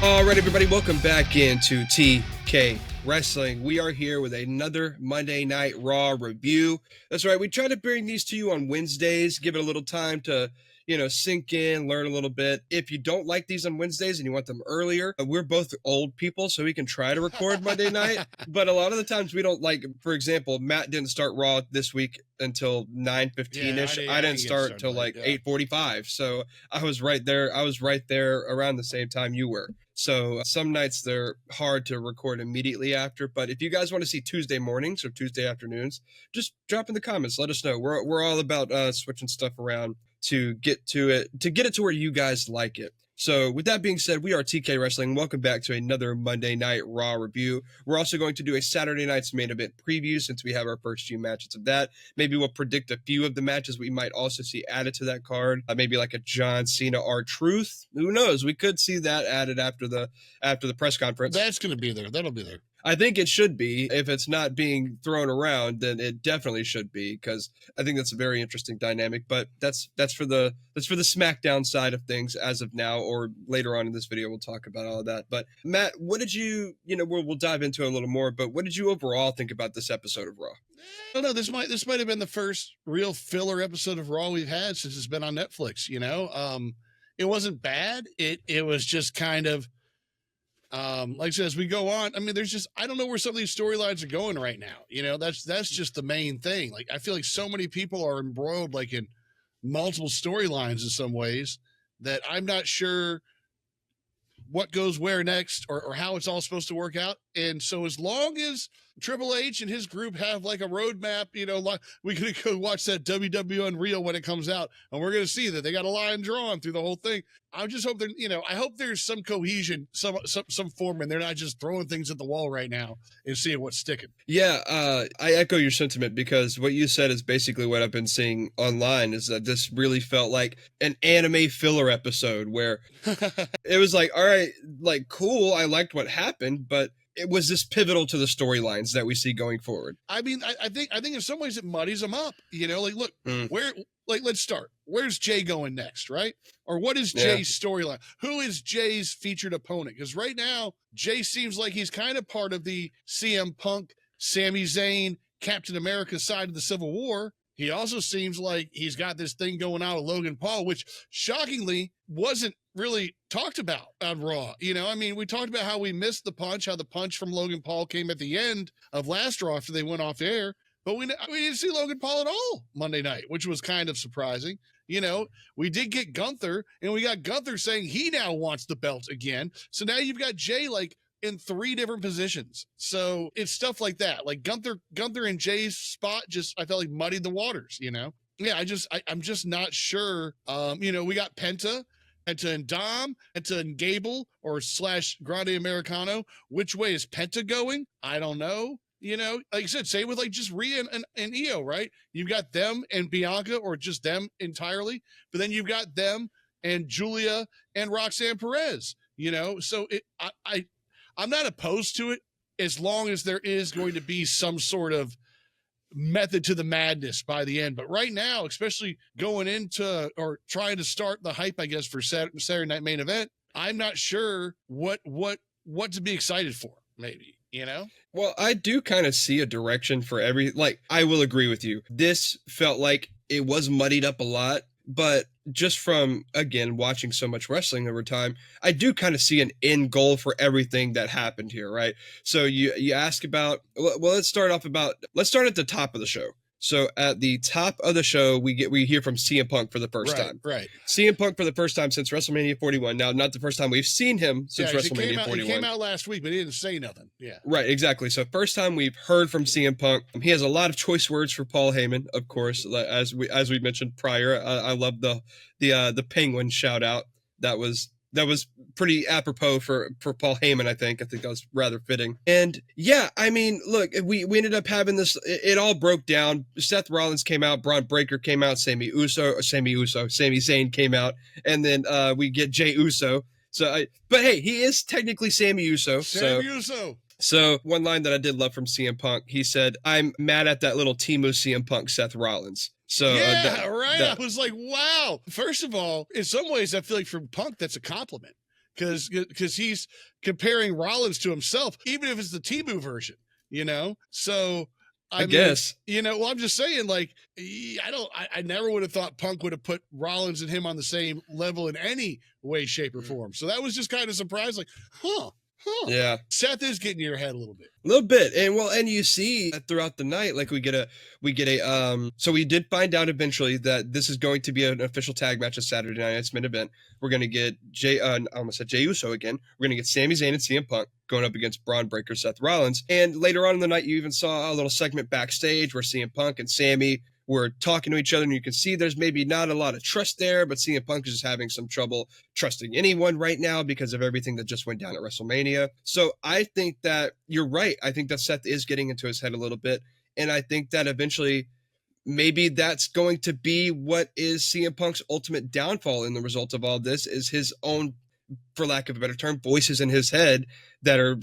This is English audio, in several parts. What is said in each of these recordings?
All right, everybody, welcome back into TK Wrestling. We are here with another Monday Night Raw review. That's right, we try to bring these to you on Wednesdays, give it a little time to, sink in, learn a little bit. If you don't like these on Wednesdays and you want them earlier, we're both old people, so we can try to record Monday night. But a lot of the times we don't like, for example, Matt didn't start Raw this week until 9:15-ish. I didn't start until like 8:45. So I was right there. I was right there around the same time you were. So some nights they're hard to record immediately after, but if you guys want to see Tuesday mornings or Tuesday afternoons, just drop in the comments. Let us know. We're all about switching stuff around to get it to where you guys like it. So with that being said, we are TK Wrestling. Welcome back to another Monday Night Raw review. We're also going to do a Saturday night's main event preview since we have our first few matches of that. Maybe we'll predict a few of the matches we might also see added to that card. Maybe like a John Cena R-Truth. Who knows? We could see that added after the press conference. That's going to be there. That'll be there. I think it should be. If it's not being thrown around, then it definitely should be, because I think that's a very interesting dynamic. But that's for the SmackDown side of things as of now, or later on in this video we'll talk about all of that. But Matt, what did you we'll dive into it a little more, but what did you overall think about this episode of Raw? I don't know. This might have been the first real filler episode of Raw we've had since it's been on Netflix. It wasn't bad. It was just kind of. Like I said, as we go on, I mean, I don't know where some of these storylines are going right now. That's just the main thing. Like, I feel like so many people are embroiled, like, in multiple storylines in some ways that I'm not sure what goes where next or how it's all supposed to work out. And so as long as Triple H and his group have like a roadmap, like we're going to go watch that WWN Rhea when it comes out, and we're going to see that they got a line drawn through the whole thing. I just hope I hope there's some cohesion, some form, and they're not just throwing things at the wall right now and seeing what's sticking. Yeah, I echo your sentiment, because what you said is basically what I've been seeing online, is that this really felt like an anime filler episode where it was like, all right, like, cool, I liked what happened, but it was this pivotal to the storylines that we see going forward. I mean, I think in some ways it muddies them up. Like, look, where, like, let's start. Where's Jay going next, right? Or what is Jay's storyline? Who is Jay's featured opponent? Because right now, Jay seems like he's kind of part of the CM Punk, Sami Zayn, Captain America side of the Civil War. He also seems like he's got this thing going on with Logan Paul, which shockingly wasn't really talked about on Raw. I mean, we talked about how we missed the punch, how the punch from Logan Paul came at the end of last Raw after they went off air, but we didn't see Logan Paul at all Monday night, which was kind of surprising. We did get Gunther, and we got Gunther saying he now wants the belt again. So now you've got Jay like in 3 different positions. So it's stuff like that. Like Gunther and Jay's spot I felt like muddied the waters, Yeah, I'm just not sure. We got Penta and Dom, Penta and Gable, or / Grande Americano. Which way is Penta going? I don't know. Like I said, same with like just Rhea and Io, right? You've got them and Bianca, or just them entirely, but then you've got them and Julia and Roxanne Perez, so I'm not opposed to it as long as there is going to be some sort of method to the madness by the end. But right now, especially going into or trying to start the hype, I guess, for Saturday Night Main Event, I'm not sure what to be excited for, maybe. Well, I do kind of see a direction for I will agree with you. This felt like it was muddied up a lot, but just from, again, watching so much wrestling over time, I do kind of see an end goal for everything that happened here, right? So you ask about, well, let's start at the top of the show. So at the top of the show, we hear from CM Punk for the first time. Right. CM Punk for the first time since WrestleMania 41. Now, not the first time we've seen him since WrestleMania 41. He came out last week, but he didn't say nothing. Yeah. Right, exactly. So first time we've heard from CM Punk. He has a lot of choice words for Paul Heyman, of course, as we mentioned prior. I love the Penguin shout out. That was pretty apropos for Paul Heyman, I think. I think that was rather fitting. And yeah, I mean, look, we ended up having this, it all broke down. Seth Rollins came out, Braun Breaker came out, Sami Zayn came out, and then we get Jey Uso. But hey, he is technically Sami Uso. So one line that I did love from CM Punk, he said, "I'm mad at that little Temu CM Punk Seth Rollins." So I was like, wow. First of all, in some ways, I feel like from Punk, that's a compliment, because he's comparing Rollins to himself, even if it's the Temu version, So I mean, guess, well, I'm just saying, like, I never would have thought Punk would have put Rollins and him on the same level in any way, shape, or form. So that was just kind of surprising. Like, yeah, Seth is getting your head a little bit. And you see throughout the night, like we get a so we did find out eventually that this is going to be an official tag match at Saturday Night's main event. We're going to get I almost said Jey Uso again. We're going to get Sami Zayn and CM Punk going up against Braun Breaker, Seth Rollins. And later on in the night, you even saw a little segment backstage where CM Punk and Sami were talking to each other, and you can see there's maybe not a lot of trust there, but CM Punk is just having some trouble trusting anyone right now because of everything that just went down at WrestleMania. So I think that you're right. I think that Seth is getting into his head a little bit, and I think that eventually maybe that's going to be what is CM Punk's ultimate downfall in the result of all this, is his own, for lack of a better term, voices in his head that are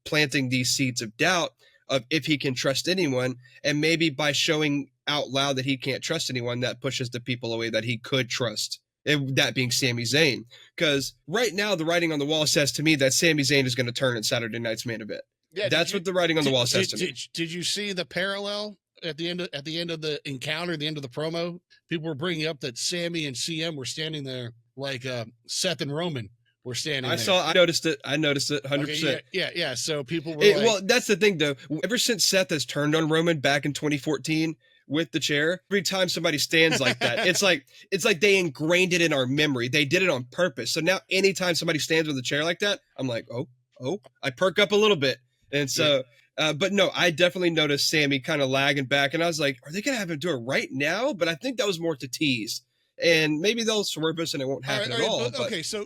planting these seeds of doubt of if he can trust anyone, and maybe by showing out loud that he can't trust anyone, that pushes the people away that he could trust, that being Sami Zayn. Because right now the writing on the wall says to me that Sami Zayn is going to turn in Saturday night's main event. Yeah, that's what the writing on the wall says to me. Did you see the parallel at the end of the encounter, the end of the promo? People were bringing up that Sami and CM were standing there like Seth and Roman were standing there. I noticed it 100%. Okay, yeah. So people were well, that's the thing though. Ever since Seth has turned on Roman back in 2014 with the chair, every time somebody stands like that, it's like they ingrained it in our memory. They did it on purpose. So now anytime somebody stands with a chair like that, I'm like, oh, I perk up a little bit. And so, but no, I definitely noticed Sami kind of lagging back, and I was like, are they going to have him do it right now? But I think that was more to tease. And maybe they'll swerve us and it won't happen at all. But, okay, so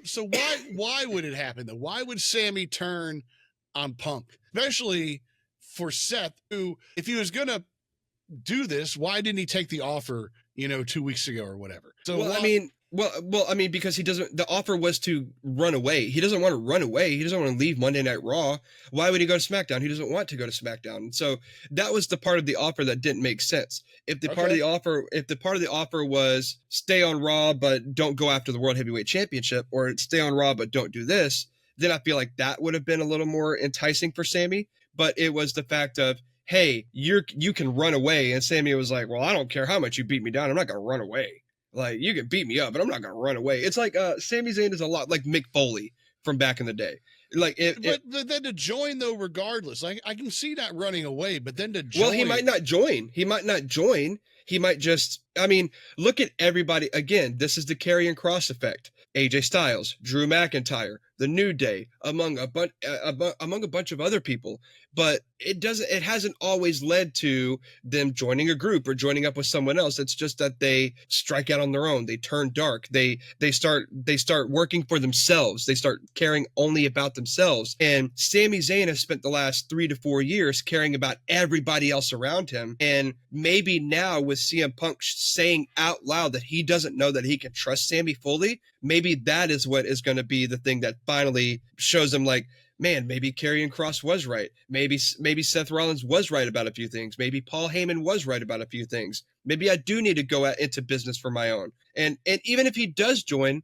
why would it happen though? Why would Sami turn on Punk? Especially for Seth, who, if he was gonna do this, why didn't he take the offer, 2 weeks ago or whatever? So I mean, because the offer was to run away. He doesn't want to run away. He doesn't want to leave Monday Night Raw. Why would he go to SmackDown? He doesn't want to go to SmackDown. So that was the part of the offer that didn't make sense. If the part of the offer was stay on Raw, but don't go after the World Heavyweight Championship, or stay on Raw, but don't do this, then I feel like that would have been a little more enticing for Sami. But it was the fact of, hey, you can run away. And Sami was like, well, I don't care how much you beat me down. I'm not going to run away. Like, you can beat me up, but I'm not going to run away. It's like Sami Zayn is a lot like Mick Foley from back in the day. Like, but then to join, though, regardless, I can see not running away, but then to join. Well, he might not join. He might just, look at everybody. Again, this is the Karrion Kross effect. AJ Styles, Drew McIntyre, The New Day, among a bunch of other people. But it hasn't always led to them joining a group or joining up with someone else. It's just that they strike out on their own. They turn dark. They start working for themselves. They start caring only about themselves. And Sami Zayn has spent the last 3 to 4 years caring about everybody else around him. And maybe now with CM Punk saying out loud that he doesn't know that he can trust Sami fully, maybe that is what is going to be the thing that finally shows him, like, man, maybe Karrion Kross was right. Maybe Seth Rollins was right about a few things. Maybe Paul Heyman was right about a few things. Maybe I do need to go out into business for my own. And even if he does join,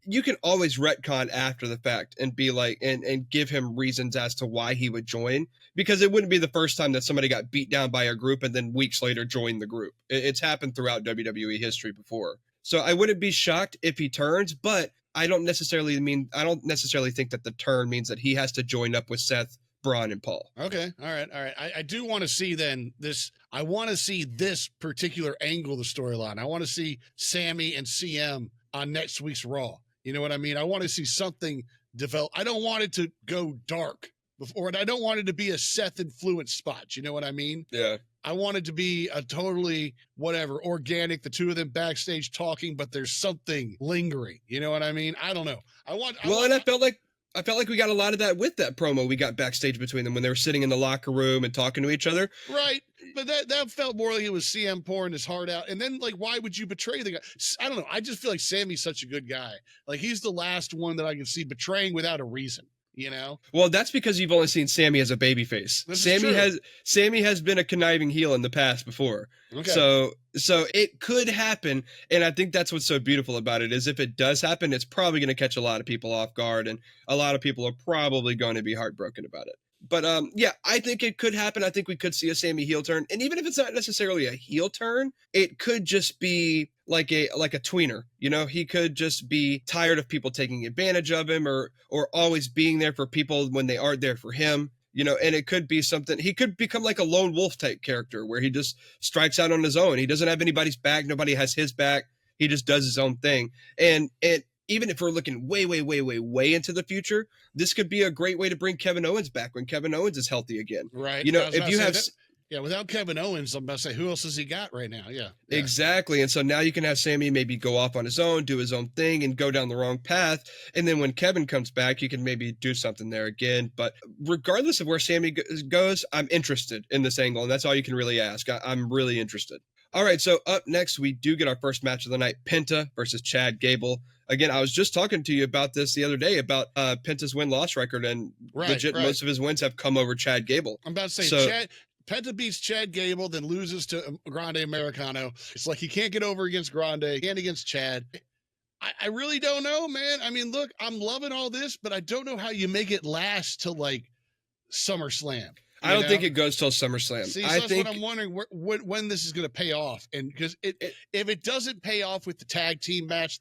you can always retcon after the fact and be like, and give him reasons as to why he would join, because it wouldn't be the first time that somebody got beat down by a group and then weeks later joined the group. It's happened throughout WWE history before. So I wouldn't be shocked if he turns, but I don't necessarily think that the turn means that he has to join up with Seth, Braun, and Paul. Okay. All right. I do want to see then this. I want to see this particular angle of the storyline. I want to see Sami and CM on next week's Raw. You know what I mean? I want to see something develop. I don't want it to go dark before, and I don't want it to be a Seth influenced spot. You know what I mean? Yeah. I want it to be a totally organic, the two of them backstage talking, but there's something lingering. You know what I mean? I don't know. And I felt like we got a lot of that with that promo we got backstage between them when they were sitting in the locker room and talking to each other. Right. But that felt more like it was CM pouring his heart out. And then, like, why would you betray the guy? I don't know. I just feel like Sami's such a good guy. Like, he's the last one that I can see betraying without a reason. you know? Well, that's because you've only seen Sammy as a babyface. Sammy has been a conniving heel in the past before. Okay. So it could happen, and I think that's what's so beautiful about it is if it does happen, it's probably going to catch a lot of people off guard, and a lot of people are probably going to be heartbroken about it. But yeah, I think it could happen. I think we could see a Sammy heel turn, and even if it's not necessarily a heel turn, it could just be like a tweener. You know, he could just be tired of people taking advantage of him, or always being there for people when they aren't there for him. You know, and it could be something. He could become like a lone wolf type character where he just strikes out on his own. He doesn't have anybody's back. Nobody has his back. He just does his own thing. And even if we're looking way into the future, this could be a great way to bring Kevin Owens back when Kevin Owens is healthy again. Right. You know, if you have... Yeah, without Kevin Owens, I'm about to say, who else has he got right now? Yeah. Exactly. And so now you can have Sammy maybe go off on his own, do his own thing, and go down the wrong path. And then when Kevin comes back, you can maybe do something there again. But regardless of where Sammy goes, I'm interested in this angle. And that's all you can really ask. I'm really interested. All right, so up next, we do get our first match of the night, Penta versus Chad Gable. Again, I was just talking to you about this the other day about Penta's win-loss record, and most of his wins have come over Chad Gable. I'm about to say, Penta beats Chad Gable, then loses to Grande Americano. It's like he can't get over against Grande, can't against Chad. I really don't know, man. I mean, look, I'm loving all this, but I don't know how you make it last till like SummerSlam. I don't think it goes till SummerSlam. See, that's what I'm wondering when this is going to pay off. And because if it doesn't pay off with the tag team match,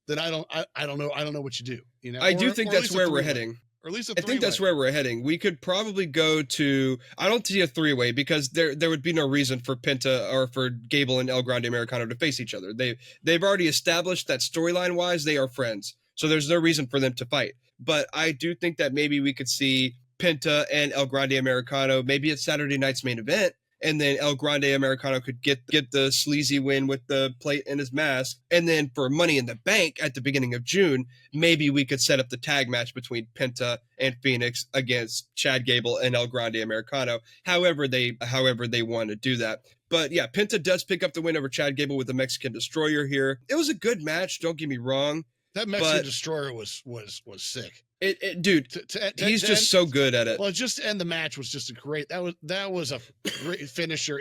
then I don't know. I don't know what you do. You know, I do think that's where we're heading. Or at least I think that's where we're heading. We could probably go to, I don't see a three-way because there would be no reason for Penta or for Gable and El Grande Americano to face each other. They've already established that storyline-wise they are friends. So there's no reason for them to fight. But I do think that maybe we could see Penta and El Grande Americano maybe at Saturday night's main event, and then El Grande Americano could get the sleazy win with the plate and his mask. And then for Money in the Bank at the beginning of June, maybe we could set up the tag match between Penta and Phoenix against Chad Gable and El Grande Americano, however they want to do that. But yeah, Penta does pick up the win over Chad Gable with the Mexican Destroyer here. It was a good match, don't get me wrong. That Mexican Destroyer was sick. Dude, he's just so good at it. Well, just to end the match was just a great. That was a great finisher.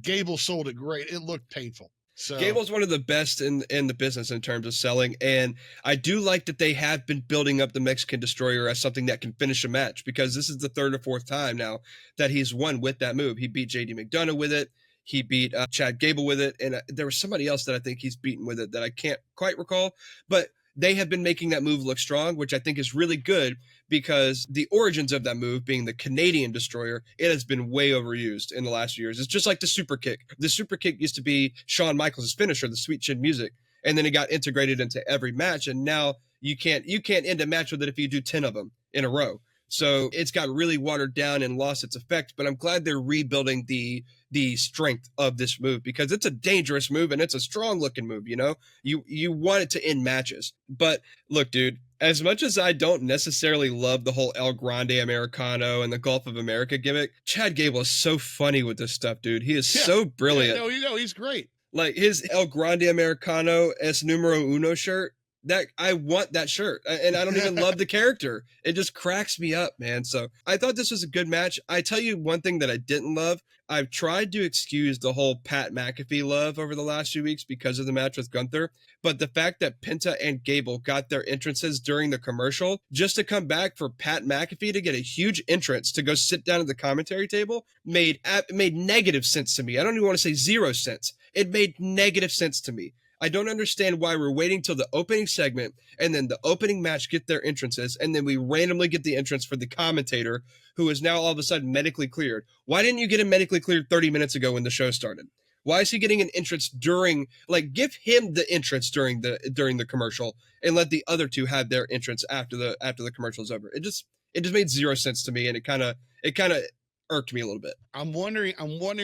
Gable sold it great. It looked painful. So Gable's one of the best in the business in terms of selling, and I do like that they have been building up the Mexican Destroyer as something that can finish a match, because this is the third or fourth time now that he's won with that move. He beat JD McDonough with it. He beat Chad Gable with it, and there was somebody else that I think he's beaten with it that I can't quite recall, but they have been making that move look strong, which I think is really good, because the origins of that move being the Canadian Destroyer, it has been way overused in the last few years. It's just like the super kick. The super kick used to be Shawn Michaels' finisher, the Sweet Chin Music, and then it got integrated into every match, and now you can't end a match with it if you do 10 of them in a row. So it's got really watered down and lost its effect, but I'm glad they're rebuilding the strength of this move, because it's a dangerous move and it's a strong looking move. You know, you want it to end matches. But look, dude, as much as I don't necessarily love the whole El Grande Americano and the Gulf of America gimmick, Chad Gable is so funny with this stuff, dude. He is so brilliant. Yeah, he's great. Like his El Grande Americano es numero uno shirt, that I want that shirt, and I don't even love the character. It just cracks me up, man. So I thought this was a good match. I tell you one thing that I didn't love. I've tried to excuse the whole Pat McAfee love over the last few weeks because of the match with Gunther, but the fact that Penta and Gable got their entrances during the commercial, just to come back for Pat McAfee to get a huge entrance to go sit down at the commentary table, made negative sense to me. I don't even want to say 0 cents. It made negative sense to me. I don't understand why we're waiting till the opening segment and then the opening match get their entrances, and then we randomly get the entrance for the commentator, who is now all of a sudden medically cleared. Why didn't you get him medically cleared 30 minutes ago when the show started? Why is he getting an entrance during, like, give him the entrance during the commercial and let the other two have their entrance after the commercial's over? It just made 0 sense to me, and it kind of irked me a little bit. I'm wondering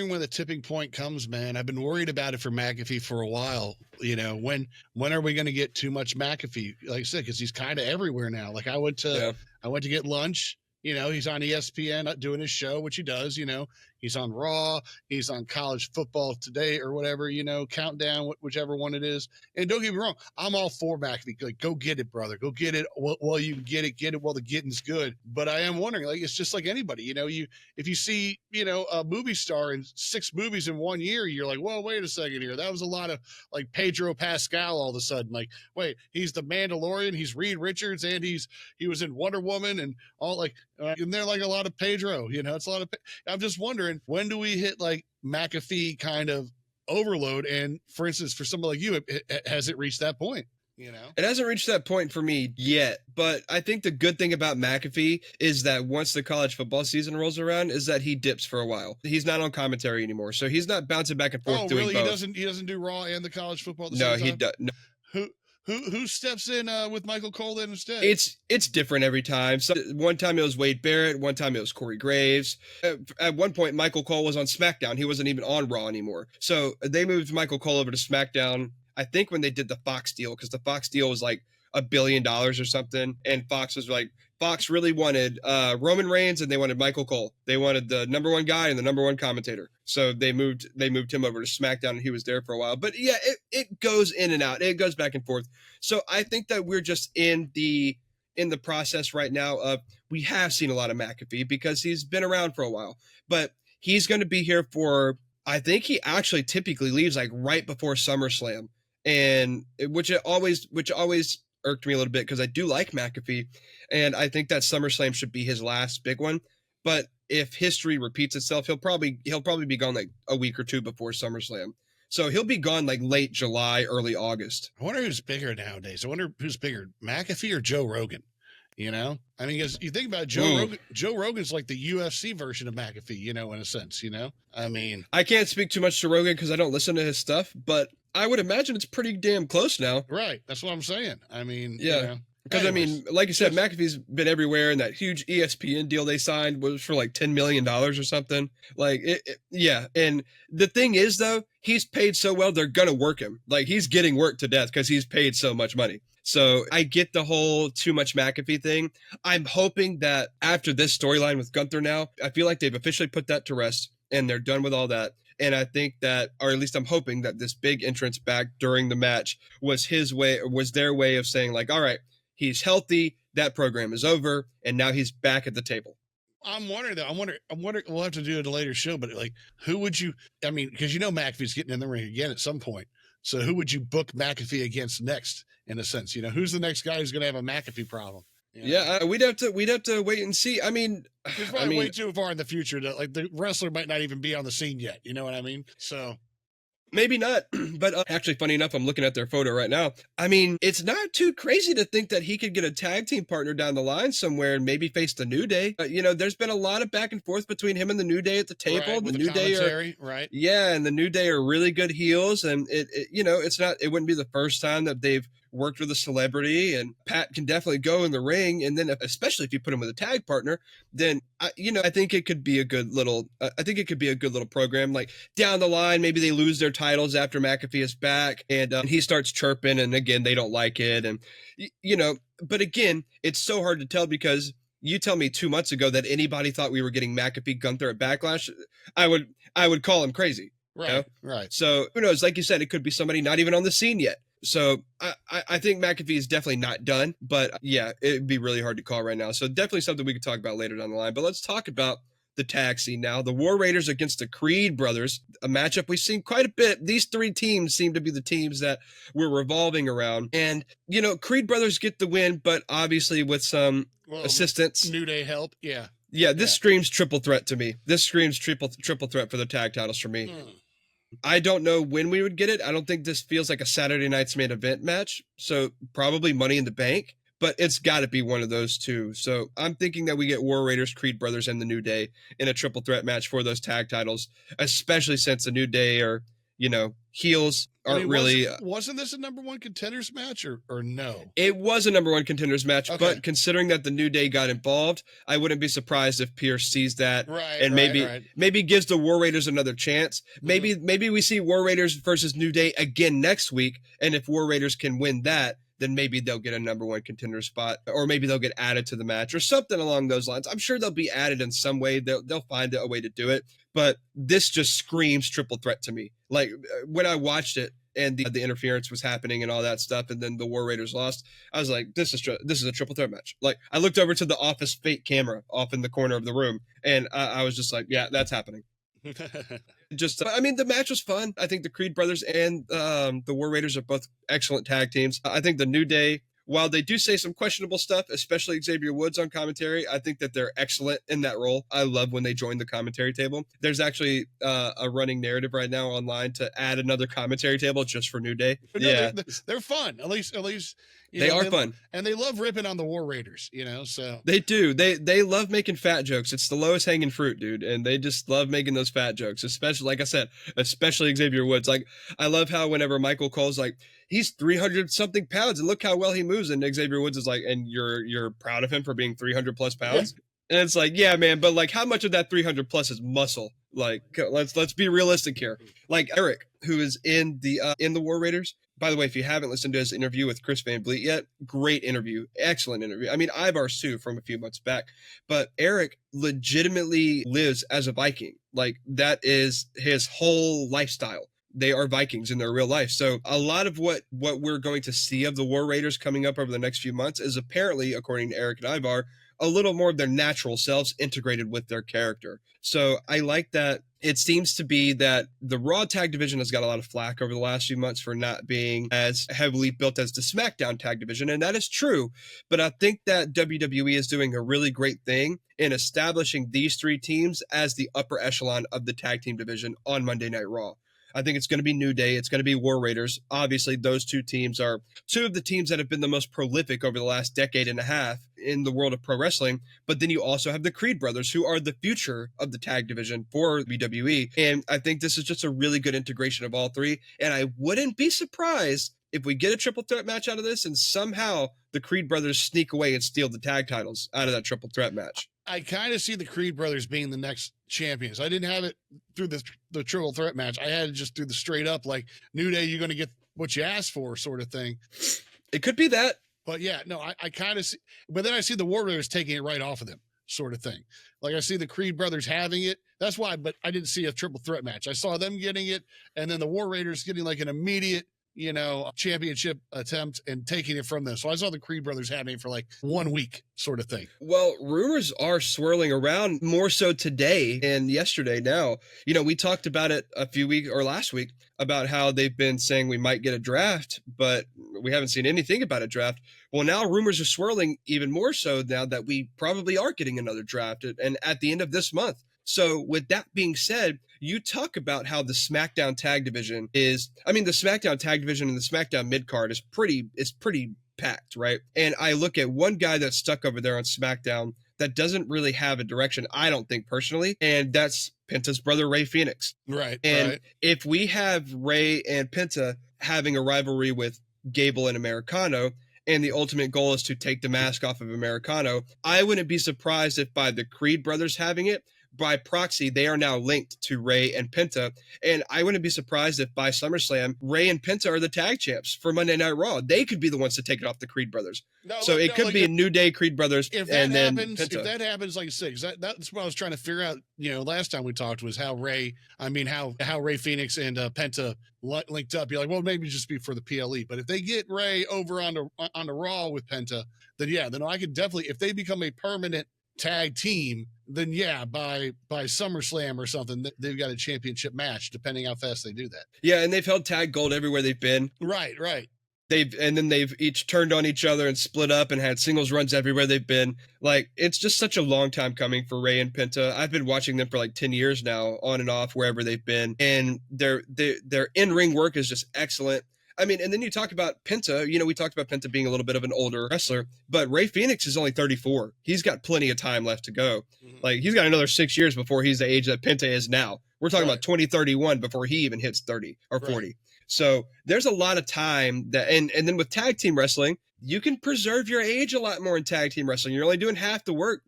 when the tipping point comes, man. I've been worried about it for McAfee for a while. You know, when are we going to get too much McAfee? Like I said, because he's kind of everywhere now. Like I went to get lunch. You know, he's on ESPN doing his show, which he does. You know, He's on Raw. He's on College Football Today or whatever, Countdown, whichever one it is. And don't get me wrong, I'm all for McAfee. Like, go get it, brother. Go get it while you get it while the getting's good. But I am wondering, like, it's just like anybody, if you see, a movie star in 6 movies in 1 year, you're like, whoa, wait a second here. That was a lot of like Pedro Pascal all of a sudden. Like, wait, he's the Mandalorian, he's Reed Richards, and he was in Wonder Woman and all, like, and they're like a lot of Pedro, it's a lot of, I'm just wondering, when do we hit like McAfee kind of overload? And for instance, for somebody like you, has it reached that point? It hasn't reached that point for me yet, but I think the good thing about McAfee is that once the college football season rolls around, is that he dips for a while. He's not on commentary anymore, so he's not bouncing back and forth. Oh, doing really? both. He doesn't do Raw and the college football. At the no, same time? He does. No. Who steps in with Michael Cole then instead? It's different every time. So one time it was Wade Barrett. One time it was Corey Graves. At one point, Michael Cole was on SmackDown. He wasn't even on Raw anymore. So they moved Michael Cole over to SmackDown, I think, when they did the Fox deal, because the Fox deal was like $1 billion or something. And Fox really wanted Roman Reigns, and they wanted Michael Cole. They wanted the number one guy and the number one commentator. So they moved him over to SmackDown, and he was there for a while. But yeah, it goes in and out. It goes back and forth. So I think that we're just in the process right now of, we have seen a lot of McAfee because he's been around for a while. But he's going to be here for, I think he actually typically leaves like right before SummerSlam. And which always irked me a little bit, because I do like McAfee, and I think that SummerSlam should be his last big one. But if history repeats itself, he'll probably be gone like a week or two before SummerSlam. So he'll be gone like late July, early August. I wonder who's bigger nowadays. I wonder who's bigger, McAfee or Joe Rogan. I mean, because you think about Joe Rogan's like the UFC version of McAfee, in a sense, I mean, I can't speak too much to Rogan because I don't listen to his stuff, but I would imagine it's pretty damn close now. Right. That's what I'm saying. I mean, yeah. Because, I mean, like you said, McAfee's been everywhere, and that huge ESPN deal they signed was for like $10 million or something. Like, yeah. And the thing is, though, he's paid so well, they're going to work him. Like, he's getting worked to death because he's paid so much money. So I get the whole too much McAfee thing. I'm hoping that after this storyline with Gunther now, I feel like they've officially put that to rest, and they're done with all that. And I think that, or at least I'm hoping that this big entrance back during the match was their way of saying, like, all right, he's healthy, that program is over, and now he's back at the table. I'm wondering though. I'm wondering. We'll have to do it at a later show, but like, who would you? I mean, because McAfee's getting in the ring again at some point. So who would you book McAfee against next? In a sense, who's the next guy who's going to have a McAfee problem? Yeah, we'd have to wait and see. I mean, it's probably way too far in the future. Like, the wrestler might not even be on the scene yet. You know what I mean? So. Maybe not, but actually, funny enough, I'm looking at their photo right now. I mean, it's not too crazy to think that he could get a tag team partner down the line somewhere and maybe face the New Day. There's been a lot of back and forth between him and the New Day at the table. Right, the New Day right? Yeah, and the New Day are really good heels, and it wouldn't be the first time that they've worked with a celebrity, and Pat can definitely go in the ring, and then especially if you put him with a tag partner, then I think it could be a good little program. Like, down the line, maybe they lose their titles after McAfee is back, and he starts chirping, and again they don't like it, and but again, it's so hard to tell, because you tell me 2 months ago that anybody thought we were getting McAfee Gunther at Backlash, I would call him crazy. Right. Right. So who knows? Like you said, it could be somebody not even on the scene yet. So I think McAfee is definitely not done, but yeah, it'd be really hard to call right now. So definitely something we could talk about later down the line. But let's talk about the tag scene now. The War Raiders against the Creed brothers, a matchup we've seen quite a bit. These 3 teams seem to be the teams that we're revolving around. And, Creed brothers get the win, but obviously with some assistance. New Day help, yeah. Yeah, this screams triple threat to me. This screams triple threat for the tag titles for me. I don't know when we would get it. I don't think this feels like a Saturday night's main event match. So probably Money in the Bank, but it's got to be one of those two. So I'm thinking that we get War Raiders, Creed brothers, and the New Day in a triple threat match for those tag titles, especially since the New Day are, heels aren't really. Wasn't this a number 1 contenders match or no? It was a number 1 contenders match, okay. But considering that the New Day got involved, I wouldn't be surprised if Pierce sees that maybe gives the War Raiders another chance. Maybe we see War Raiders versus New Day again next week, and if War Raiders can win that, then maybe they'll get a number one contender spot, or maybe they'll get added to the match or something along those lines. I'm sure they'll be added in some way. They'll find a way to do it. But this just screams triple threat to me. Like when I watched it and the interference was happening and all that stuff, and then the War Raiders lost, I was like, this is a triple threat match. Like I looked over to the Office fake camera off in the corner of the room, and I was just like, yeah, that's happening. I mean, the match was fun. I think the Creed brothers and the War Raiders are both excellent tag teams. I think the New Day, while they do say some questionable stuff, especially Xavier Woods on commentary, I think that they're excellent in that role. I love when they join the commentary table. There's actually a running narrative right now online to add another commentary table just for New Day. No, yeah, they're fun. At least they are fun, and they love ripping on the War Raiders. So they do. They love making fat jokes. It's the lowest hanging fruit, dude, and they just love making those fat jokes. Especially, like I said, especially Xavier Woods. Like I love how whenever Michael Cole's like, he's 300 something pounds and look how well he moves, and Xavier Woods is like, and you're proud of him for being 300 plus pounds. And it's like, yeah, man, but like how much of that 300 plus is muscle? Like let's be realistic here. Like Eric, who is in the War Raiders. By the way, if you haven't listened to his interview with Chris Van Vliet yet, great interview, excellent interview. I mean, Ivar's too from a few months back, but Eric legitimately lives as a Viking. Like that is his whole lifestyle. They are Vikings in their real life. So a lot of what we're going to see of the War Raiders coming up over the next few months is apparently, according to Eric and Ivar, a little more of their natural selves integrated with their character. So I like that. It seems to be that the Raw tag division has got a lot of flack over the last few months for not being as heavily built as the SmackDown tag division, and that is true. But I think that WWE is doing a really great thing in establishing these three teams as the upper echelon of the tag team division on Monday Night Raw. I think it's going to be New Day. It's going to be War Raiders. Obviously, those two teams are two of the teams that have been the most prolific over the last decade and a half in the world of pro wrestling. But then you also have the Creed brothers, who are the future of the tag division for WWE. And I think this is just a really good integration of all three. And I wouldn't be surprised if we get a triple threat match out of this and somehow the Creed brothers sneak away and steal the tag titles out of that triple threat match. I kind of see the Creed brothers being the next champions. I didn't have it through the triple threat match. I had it just through the straight up, like, New Day, you're going to get what you asked for sort of thing. It could be that. But yeah, no, I kind of see, but then I see the War Raiders taking it right off of them sort of thing. Like I see the Creed brothers having it. That's why, but I didn't see a triple threat match. I saw them getting it, and then the War Raiders getting like an immediate, championship attempt and taking it from them. So I saw the Creed brothers having it for like 1 week sort of thing. Well, rumors are swirling around more so today and yesterday now. We talked about it last week about how they've been saying we might get a draft, but we haven't seen anything about a draft. Well, now rumors are swirling even more so now that we probably are getting another draft and at the end of this month. So with that being said, you talk about how the SmackDown tag division the SmackDown tag division and the SmackDown mid card is pretty packed, right? And I look at one guy that's stuck over there on SmackDown that doesn't really have a direction, I don't think personally, and that's Penta's brother, Rey Fenix. Right. And if we have Rey and Penta having a rivalry with Gable and Americano, and the ultimate goal is to take the mask off of Americano, I wouldn't be surprised if by the Creed brothers having it, by proxy, they are now linked to Rey and Penta. And I wouldn't be surprised if by SummerSlam, Rey and Penta are the tag champs for Monday Night Raw. They could be the ones to take it off the Creed brothers. It could be a New Day Creed brothers. If that happens, like I said, that's what I was trying to figure out, last time we talked was how Rey Fenix and Penta linked up. You're like, well, maybe just be for the PLE. But if they get Rey over on the Raw with Penta, then I could definitely, if they become a permanent tag team, then by SummerSlam or something, they've got a championship match, depending how fast they do that. Yeah, and they've held tag gold everywhere they've been. Right. They've each turned on each other and split up and had singles runs everywhere they've been. Like, it's just such a long time coming for Rey and Penta. I've been watching them for like 10 years now, on and off, wherever they've been. And their in-ring work is just excellent. I mean, and then you talk about Penta, we talked about Penta being a little bit of an older wrestler, but Rey Fenix is only 34. He's got plenty of time left to go. Mm-hmm. Like, he's got another 6 years before he's the age that Penta is now. We're talking about 2031 before he even hits 30 or 40. Right. So there's a lot of time that, and then with tag team wrestling, you can preserve your age a lot more in tag team wrestling. You're only doing half the work,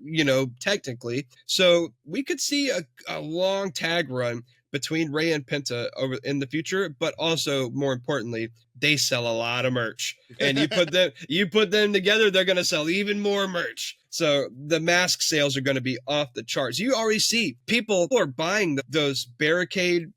technically. So we could see a long tag run between Rey and Penta over in the future, but also more importantly, they sell a lot of merch. And you put them together, they're going to sell even more merch. So the mask sales are going to be off the charts. You already see people who are buying those barricade,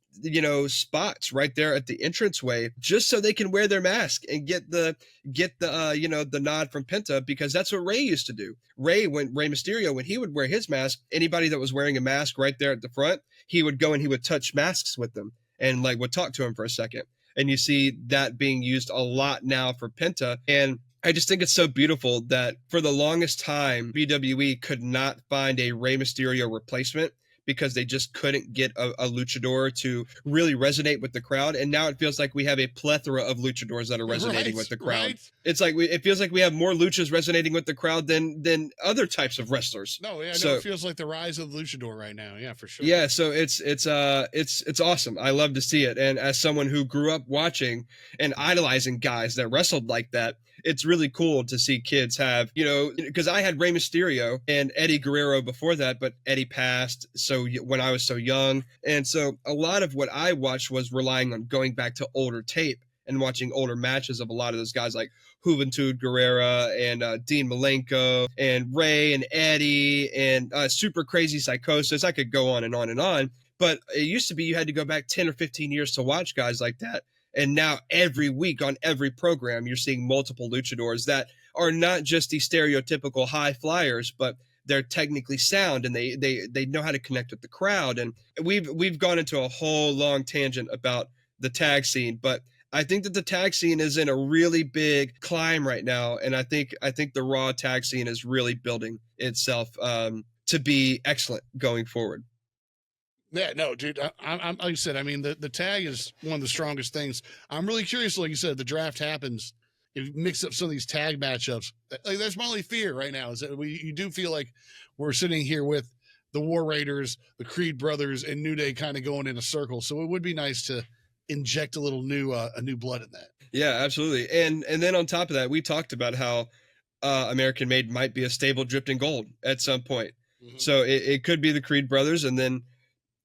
spots right there at the entranceway just so they can wear their mask and get the the nod from Penta, because that's what Rey used to do. Rey Mysterio, when he would wear his mask, anybody that was wearing a mask right there at the front, he would go and he would touch masks with them and would talk to him for a second. And you see that being used a lot now for Penta. And I just think it's so beautiful that for the longest time, WWE could not find a Rey Mysterio replacement because they just couldn't get a luchador to really resonate with the crowd. And now it feels like we have a plethora of luchadors that are resonating with the crowd. Right. It's like it feels like we have more luchas resonating with the crowd than other types of wrestlers. No, yeah, so, it feels like the rise of the luchador right now. Yeah, for sure. Yeah, so it's awesome. I love to see it. And as someone who grew up watching and idolizing guys that wrestled like that, it's really cool to see kids have, because I had Rey Mysterio and Eddie Guerrero before that, but Eddie passed when I was so young. And so a lot of what I watched was relying on going back to older tape and watching older matches of a lot of those guys like Juventud Guerrera and Dean Malenko and Rey and Eddie and Super Crazy Psychosis. I could go on and on and on. But it used to be you had to go back 10 or 15 years to watch guys like that. And now every week on every program, you're seeing multiple luchadors that are not just the stereotypical high flyers, but they're technically sound and they know how to connect with the crowd. And we've gone into a whole long tangent about the tag scene, but I think that the tag scene is in a really big climb right now. And I think the Raw tag scene is really building itself to be excellent going forward. Yeah, no, dude. I'm like you said. I mean, the tag is one of the strongest things. I'm really curious. Like you said, the draft happens. If you mix up some of these tag matchups, that's my only fear right now. Is that you do feel like we're sitting here with the War Raiders, the Creed brothers, and New Day kind of going in a circle. So it would be nice to inject a little new blood in that. Yeah, absolutely. And then on top of that, we talked about how American Made might be a stable dripped in gold at some point. Mm-hmm. So it could be the Creed brothers, and then.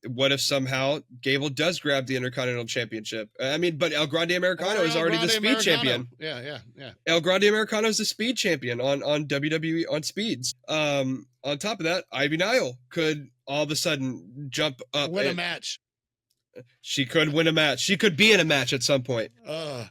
What if somehow Gable does grab the Intercontinental Championship? I mean, but El Grande Americano is already the speed champion. Yeah. El Grande Americano is the speed champion on WWE on speeds. On top of that, Ivy Nile could all of a sudden jump up. Win a match. She could win a match. She could be in a match at some point.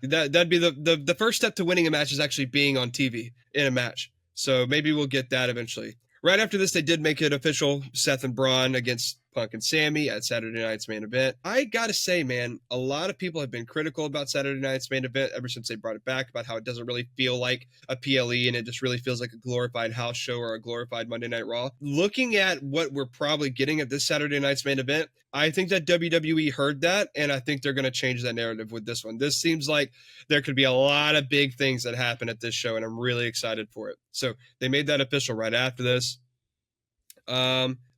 That'd be the first step to winning a match is actually being on TV in a match. So maybe we'll get that eventually. Right after this, they did make it official. Seth and Braun against Punk and Sammy at Saturday Night's Main Event. I got to say, man, a lot of people have been critical about Saturday Night's Main Event ever since they brought it back, about how it doesn't really feel like a PLE and it just really feels like a glorified house show or a glorified Monday Night Raw. Looking at what we're probably getting at this Saturday Night's Main Event, I think that WWE heard that, and I think they're going to change that narrative with this one. This seems like there could be a lot of big things that happen at this show, and I'm really excited for it. So they made that official right after this.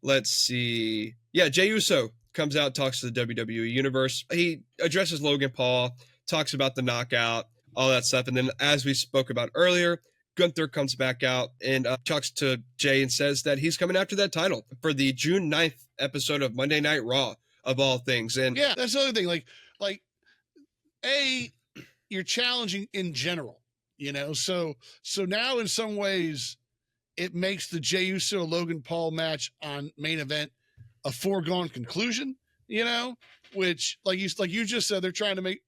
Let's see. Yeah, Jey Uso comes out, talks to the WWE Universe. He addresses Logan Paul, talks about the knockout, all that stuff. And then, as we spoke about earlier, Gunther comes back out and talks to Jey and says that he's coming after that title for the June 9th episode of Monday Night Raw, of all things. And yeah, that's the other thing. Like, you're challenging in general, So now in some ways, it makes the Jey Uso Logan Paul match on Main Event a foregone conclusion, which like you just said, they're trying to make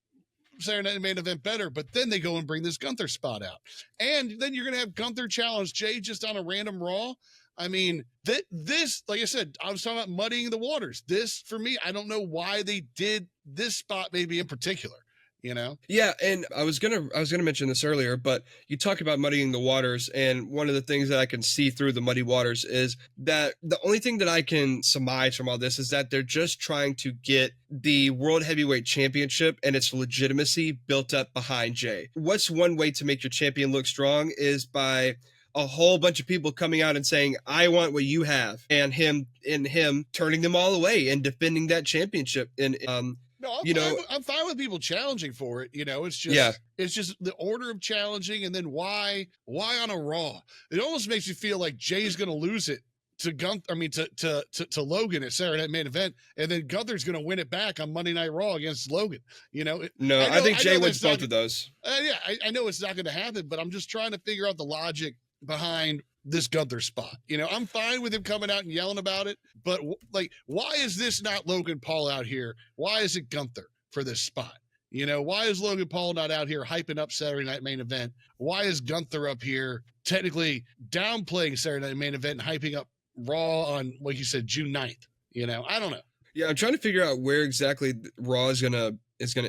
Saturday Night Main Event better, but then they go and bring this Gunther spot out. And then you're going to have Gunther challenge Jey just on a random Raw. I mean, this, like I said, I was talking about muddying the waters. This, for me, I don't know why they did this spot maybe in particular. Yeah, and I was gonna mention this earlier, but you talk about muddying the waters, and one of the things that I can see through the muddy waters is that the only thing that I can surmise from all this is that they're just trying to get the World Heavyweight Championship and its legitimacy built up behind Jey. What's one way to make your champion look strong is by a whole bunch of people coming out and saying, I want what you have, and him turning them all away and defending that championship. And no, I'm fine with people challenging for it. It's just the order of challenging, and then why on a Raw? It almost makes you feel like Jay's going to lose it to Logan at Saturday Night Main Event, and then Gunther's going to win it back on Monday Night Raw against Logan. No, I think Jay wins both of those. I know it's not going to happen, but I'm just trying to figure out the logic behind this Gunther spot. I'm fine with him coming out and yelling about it, but why is this not Logan Paul out here? Why is it Gunther for this spot? Why is Logan Paul not out here hyping up Saturday Night Main Event? Why is Gunther up here technically downplaying Saturday Night Main Event and hyping up Raw on, like you said, June 9th? I don't know. Yeah, I'm trying to figure out where exactly Raw is gonna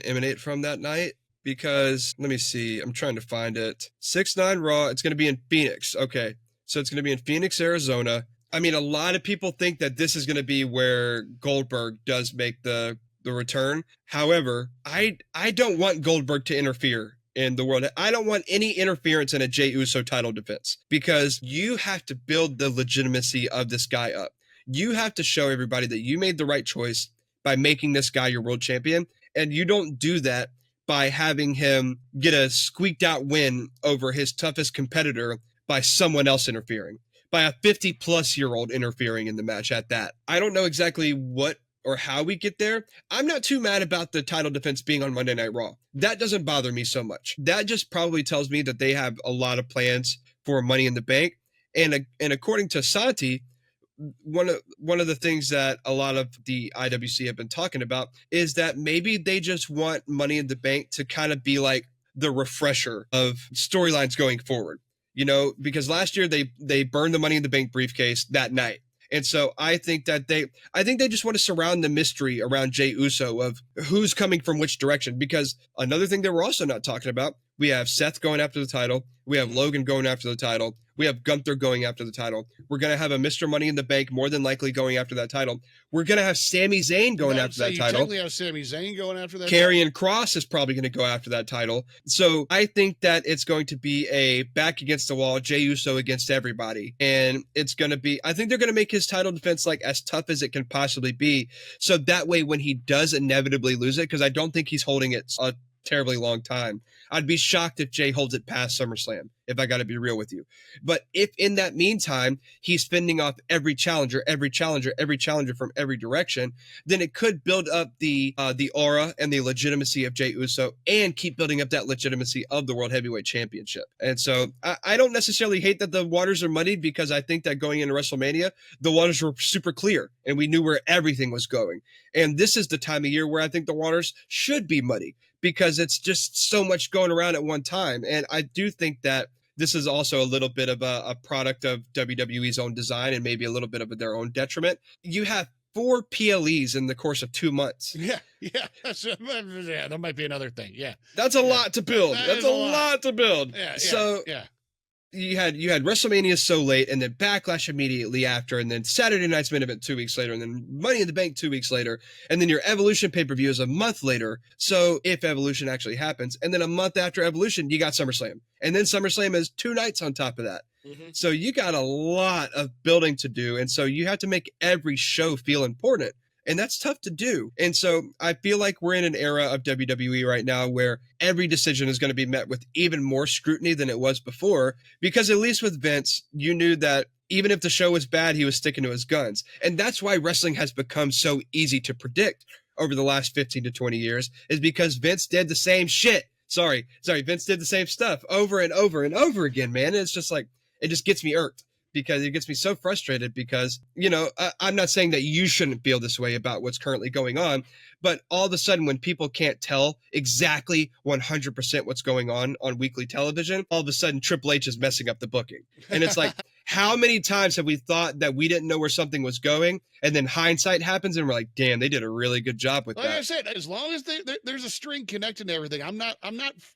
emanate from that night, because let me see. I'm trying to find it. 6/9 Raw. It's gonna be in Phoenix. Okay, so it's gonna be in Phoenix, Arizona. I mean, a lot of people think that this is gonna be where Goldberg does make the return. However, I don't want Goldberg to interfere in the world. I don't want any interference in a Jey Uso title defense, because you have to build the legitimacy of this guy up. You have to show everybody that you made the right choice by making this guy your world champion. And you don't do that by having him get a squeaked out win over his toughest competitor by someone else interfering, by a 50-plus-year-old interfering in the match at that. I don't know exactly what or how we get there. I'm not too mad about the title defense being on Monday Night Raw. That doesn't bother me so much. That just probably tells me that they have a lot of plans for Money in the Bank. And according to Santi, one of the things that a lot of the IWC have been talking about is that maybe they just want Money in the Bank to kind of be like the refresher of storylines going forward. Because last year they burned the Money in the Bank briefcase that night. And so I think they just want to surround the mystery around Jey Uso of who's coming from which direction. Because another thing that we're also not talking about, we have Seth going after the title. We have Logan going after the title. We have Gunther going after the title. We're going to have a Mr. Money in the Bank more than likely going after that title. We're going to have Sami Zayn going after that title. Technically have Sami Zayn going after that Karrion Kross is probably going to go after that title. So I think that it's going to be a back against the wall, Jey Uso against everybody. And it's going to be, I think they're going to make his title defense like as tough as it can possibly be. So that way, when he does inevitably lose it, because I don't think he's holding it a terribly long time, I'd be shocked if Jey holds it past SummerSlam, if I got to be real with you. But if in that meantime, he's fending off every challenger from every direction, then it could build up the aura and the legitimacy of Jey Uso and keep building up that legitimacy of the World Heavyweight Championship. And so I don't necessarily hate that the waters are muddied, because I think that going into WrestleMania, the waters were super clear and we knew where everything was going. And this is the time of year where I think the waters should be muddy, because it's just so much going around at one time. And I do think that this is also a little bit of a product of WWE's own design and maybe a little bit of their own detriment. You have 4 PLEs in the course of 2 months. Yeah. That might be another thing. Yeah. That's a lot to build. That's a lot to build. Yeah. You had WrestleMania so late, and then Backlash immediately after, and then Saturday Night's Main Event 2 weeks later, and then Money in the Bank 2 weeks later, and then your Evolution pay-per-view is a month later. So if Evolution actually happens, and then a month after Evolution, you got SummerSlam, and then SummerSlam is 2 nights on top of that. Mm-hmm. So you got a lot of building to do, and so you have to make every show feel important. And that's tough to do. And so I feel like we're in an era of WWE right now where every decision is going to be met with even more scrutiny than it was before, because at least with Vince, you knew that even if the show was bad, he was sticking to his guns. And that's why wrestling has become so easy to predict over the last 15 to 20 years, is because Vince did the same shit. Sorry, Vince did the same stuff over and over and over again, man. And it's just like, it just gets me irked. Because it gets me so frustrated, because, I'm not saying that you shouldn't feel this way about what's currently going on, but all of a sudden when people can't tell exactly 100% what's going on weekly television, all of a sudden Triple H is messing up the booking. And it's like, how many times have we thought that we didn't know where something was going, and then hindsight happens and we're like, damn, they did a really good job with that. Like I said, as long as there's a string connecting to everything, I'm not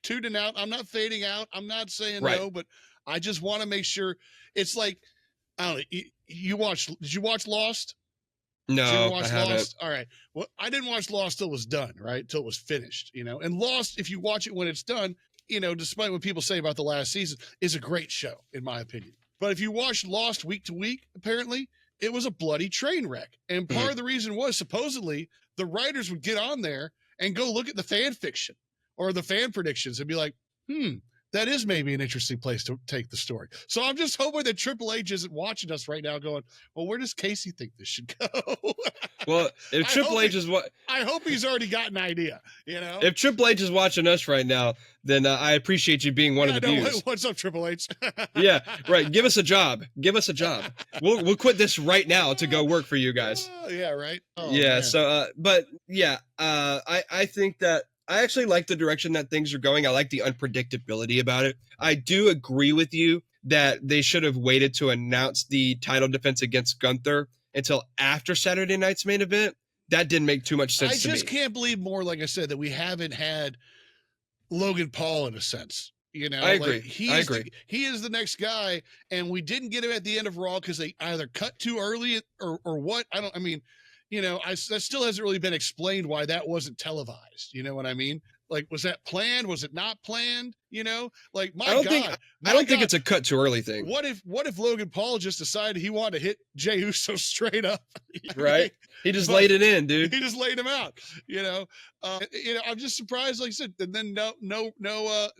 tuning out, I'm not fading out, I'm not saying no, but I just want to make sure. It's like, I don't know. Did you watch Lost? No, I haven't. Lost? All right. Well, I didn't watch Lost till it was done, right? Till it was finished, And Lost, if you watch it when it's done, despite what people say about the last season, is a great show, in my opinion. But if you watch Lost week to week, apparently, it was a bloody train wreck. And part of the reason was, supposedly, the writers would get on there and go look at the fan fiction or the fan predictions and be like, that is maybe an interesting place to take the story. So I'm just hoping that Triple H isn't watching us right now going, well, where does Casey think this should go? Well, if Triple H is what, I hope he's already got an idea, you know? If Triple H is watching us right now, then I appreciate you being one of the views. What's up, Triple H? Yeah, right. Give us a job. Give us a job. We'll quit this right now to go work for you guys. Yeah, right. Oh, yeah. Man. So, but yeah, I think that I actually like the direction that things are going. I like the unpredictability about it. I do agree with you that they should have waited to announce the title defense against Gunther until after Saturday night's main event. That didn't make too much sense to me. I just can't believe more, like I said, that we haven't had Logan Paul in a sense. You know, I agree. He is the next guy, and we didn't get him at the end of Raw because they either cut too early or what. That still hasn't really been explained why that wasn't televised. You know what I mean? Like, was that planned? Was it not planned? You know, like I don't think it's a cut too early thing. What if Logan Paul just decided he wanted to hit Jey Uso straight up? Right. He just laid it in, dude. He just laid him out. I'm just surprised. Like I said, and then no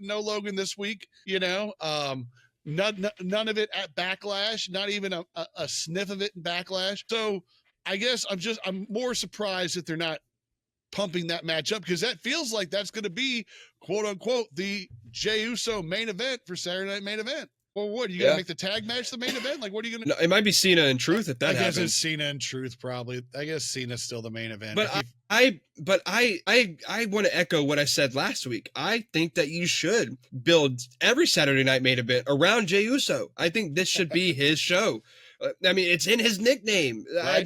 Logan this week. None of it at Backlash. Not even a sniff of it in Backlash. So I guess I'm more surprised that they're not pumping that match up, because that feels like that's going to be, quote unquote, the Jey Uso main event for Saturday Night Main Event. Well, what are you going to make the tag match the main event? Like, what are you going to? No, it might be Cena and Truth if that happens. I guess it's Cena and Truth probably. I guess Cena's still the main event. But I want to echo what I said last week. I think that you should build every Saturday Night Main Event around Jey Uso. I think this should be his show. I mean, it's in his nickname. Right? I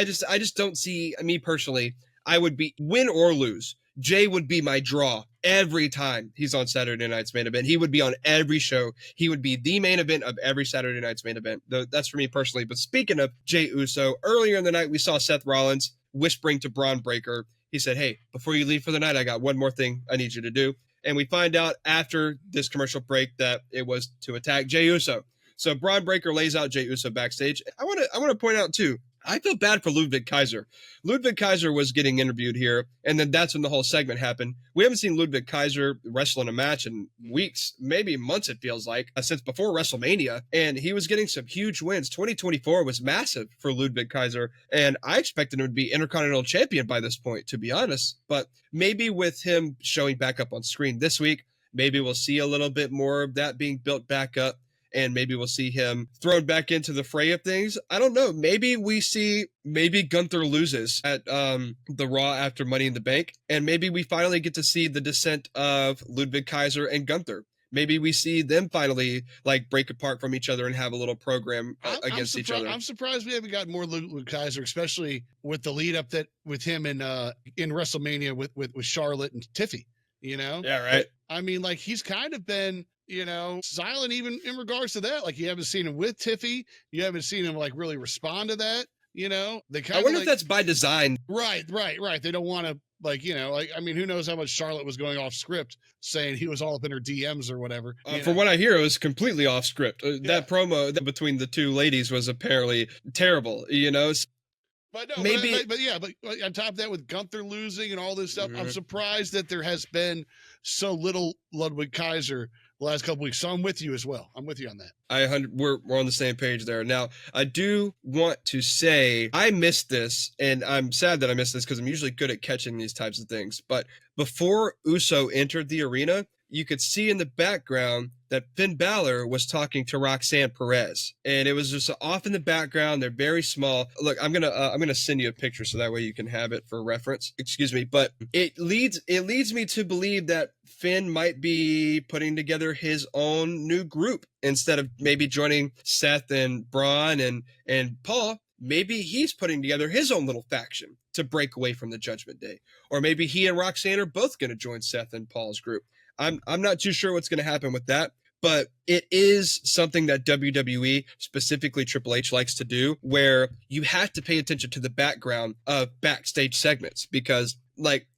just don't see, me personally, I would be, win or lose, Jay would be my draw every time he's on Saturday Night's Main Event. He would be on every show. He would be the main event of every Saturday Night's Main Event. That's for me personally. But speaking of Jey Uso, earlier in the night, we saw Seth Rollins whispering to Braun Breaker. He said, hey, before you leave for the night, I got one more thing I need you to do. And we find out after this commercial break that it was to attack Jey Uso. So Braun Breaker lays out Jey Uso backstage. I want to point out too, I feel bad for Ludwig Kaiser. Ludwig Kaiser was getting interviewed here, and then that's when the whole segment happened. We haven't seen Ludwig Kaiser wrestle in a match in weeks, maybe months it feels like, since before WrestleMania, and he was getting some huge wins. 2024 was massive for Ludwig Kaiser, and I expected him to be Intercontinental Champion by this point, to be honest. But maybe with him showing back up on screen this week, maybe we'll see a little bit more of that being built back up. And maybe we'll see him thrown back into the fray of things. I don't know. Maybe Gunther loses at the Raw after Money in the Bank. And maybe we finally get to see the descent of Ludwig Kaiser and Gunther. Maybe we see them finally break apart from each other and have a little program against each other. I'm surprised we haven't gotten more Ludwig Kaiser, especially with the lead up that with him in WrestleMania with Charlotte and Tiffy, you know? Yeah, right. I mean, he's kind of been, silent even in regards to that. You haven't seen him with Tiffy. You haven't seen him really respond to that. They kind I wonder if that's by design. Right. They don't want to who knows how much Charlotte was going off script saying he was all up in her DMs or whatever. From what I hear, it was completely off script. That promo between the two ladies was apparently terrible, But no, but on top of that, with Gunther losing and all this stuff, I'm surprised that there has been so little Ludwig Kaiser the last couple weeks. So I'm with you as well. I'm with you on that. We're on the same page there. Now, I do want to say I missed this, and I'm sad that I missed this because I'm usually good at catching these types of things. But before Uso entered the arena, you could see in the background that Finn Balor was talking to Roxanne Perez, and it was just off in the background. They're very small. Look, I'm gonna send you a picture so that way you can have it for reference. Excuse me, but it leads me to believe that Finn might be putting together his own new group instead of maybe joining Seth and Braun and Paul. Maybe he's putting together his own little faction to break away from the Judgment Day, or maybe he and Roxanne are both going to join Seth and Paul's group. I'm not too sure what's going to happen with that, but it is something that WWE, specifically Triple H, likes to do, where you have to pay attention to the background of backstage segments, because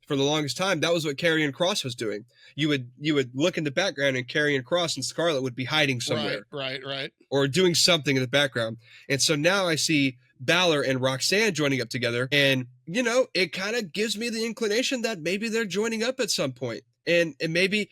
for the longest time, that was what Karrion Kross was doing. You would look in the background and Karrion Kross and Scarlett would be hiding somewhere. Right. Or doing something in the background. And so now I see Balor and Roxanne joining up together, and it kind of gives me the inclination that maybe they're joining up at some point. And maybe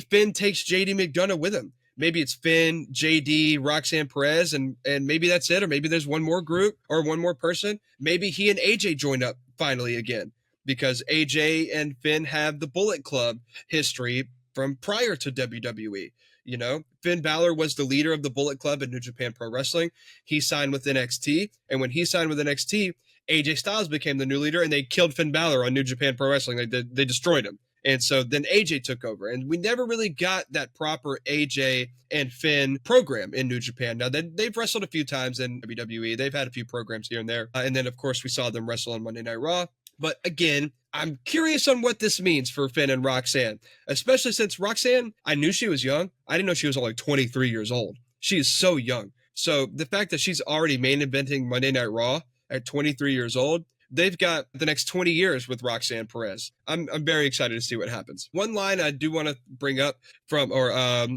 Finn takes JD McDonough with him. Maybe it's Finn, JD, Roxanne Perez, and maybe that's it. Or maybe there's one more group or one more person. Maybe he and AJ join up finally again, because AJ and Finn have the Bullet Club history from prior to WWE. You know, Finn Balor was the leader of the Bullet Club in New Japan Pro Wrestling. He signed with NXT. And when he signed with NXT, AJ Styles became the new leader, and they killed Finn Balor on New Japan Pro Wrestling. They destroyed him. And so then AJ took over, and we never really got that proper AJ and Finn program in New Japan. Now, they've wrestled a few times in WWE. They've had a few programs here and there. And then, of course, we saw them wrestle on Monday Night Raw. But again, I'm curious on what this means for Finn and Roxanne, especially since Roxanne, I knew she was young. I didn't know she was only 23 years old. She is so young. So the fact that she's already main eventing Monday Night Raw at 23 years old, they've got the next 20 years with Roxanne Perez. I'm very excited to see what happens. One line I do want to bring up from, or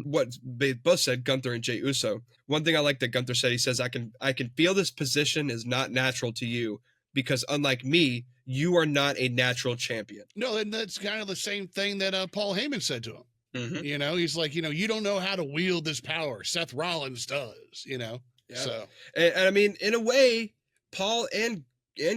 what they both said, Gunther and Jey Uso. One thing I like that Gunther said, he says, I can feel this position is not natural to you, because unlike me, you are not a natural champion. No, and that's kind of the same thing that Paul Heyman said to him. Mm-hmm. You know, he's like, you don't know how to wield this power. Seth Rollins does, Yeah. So, and I mean, in a way, Paul and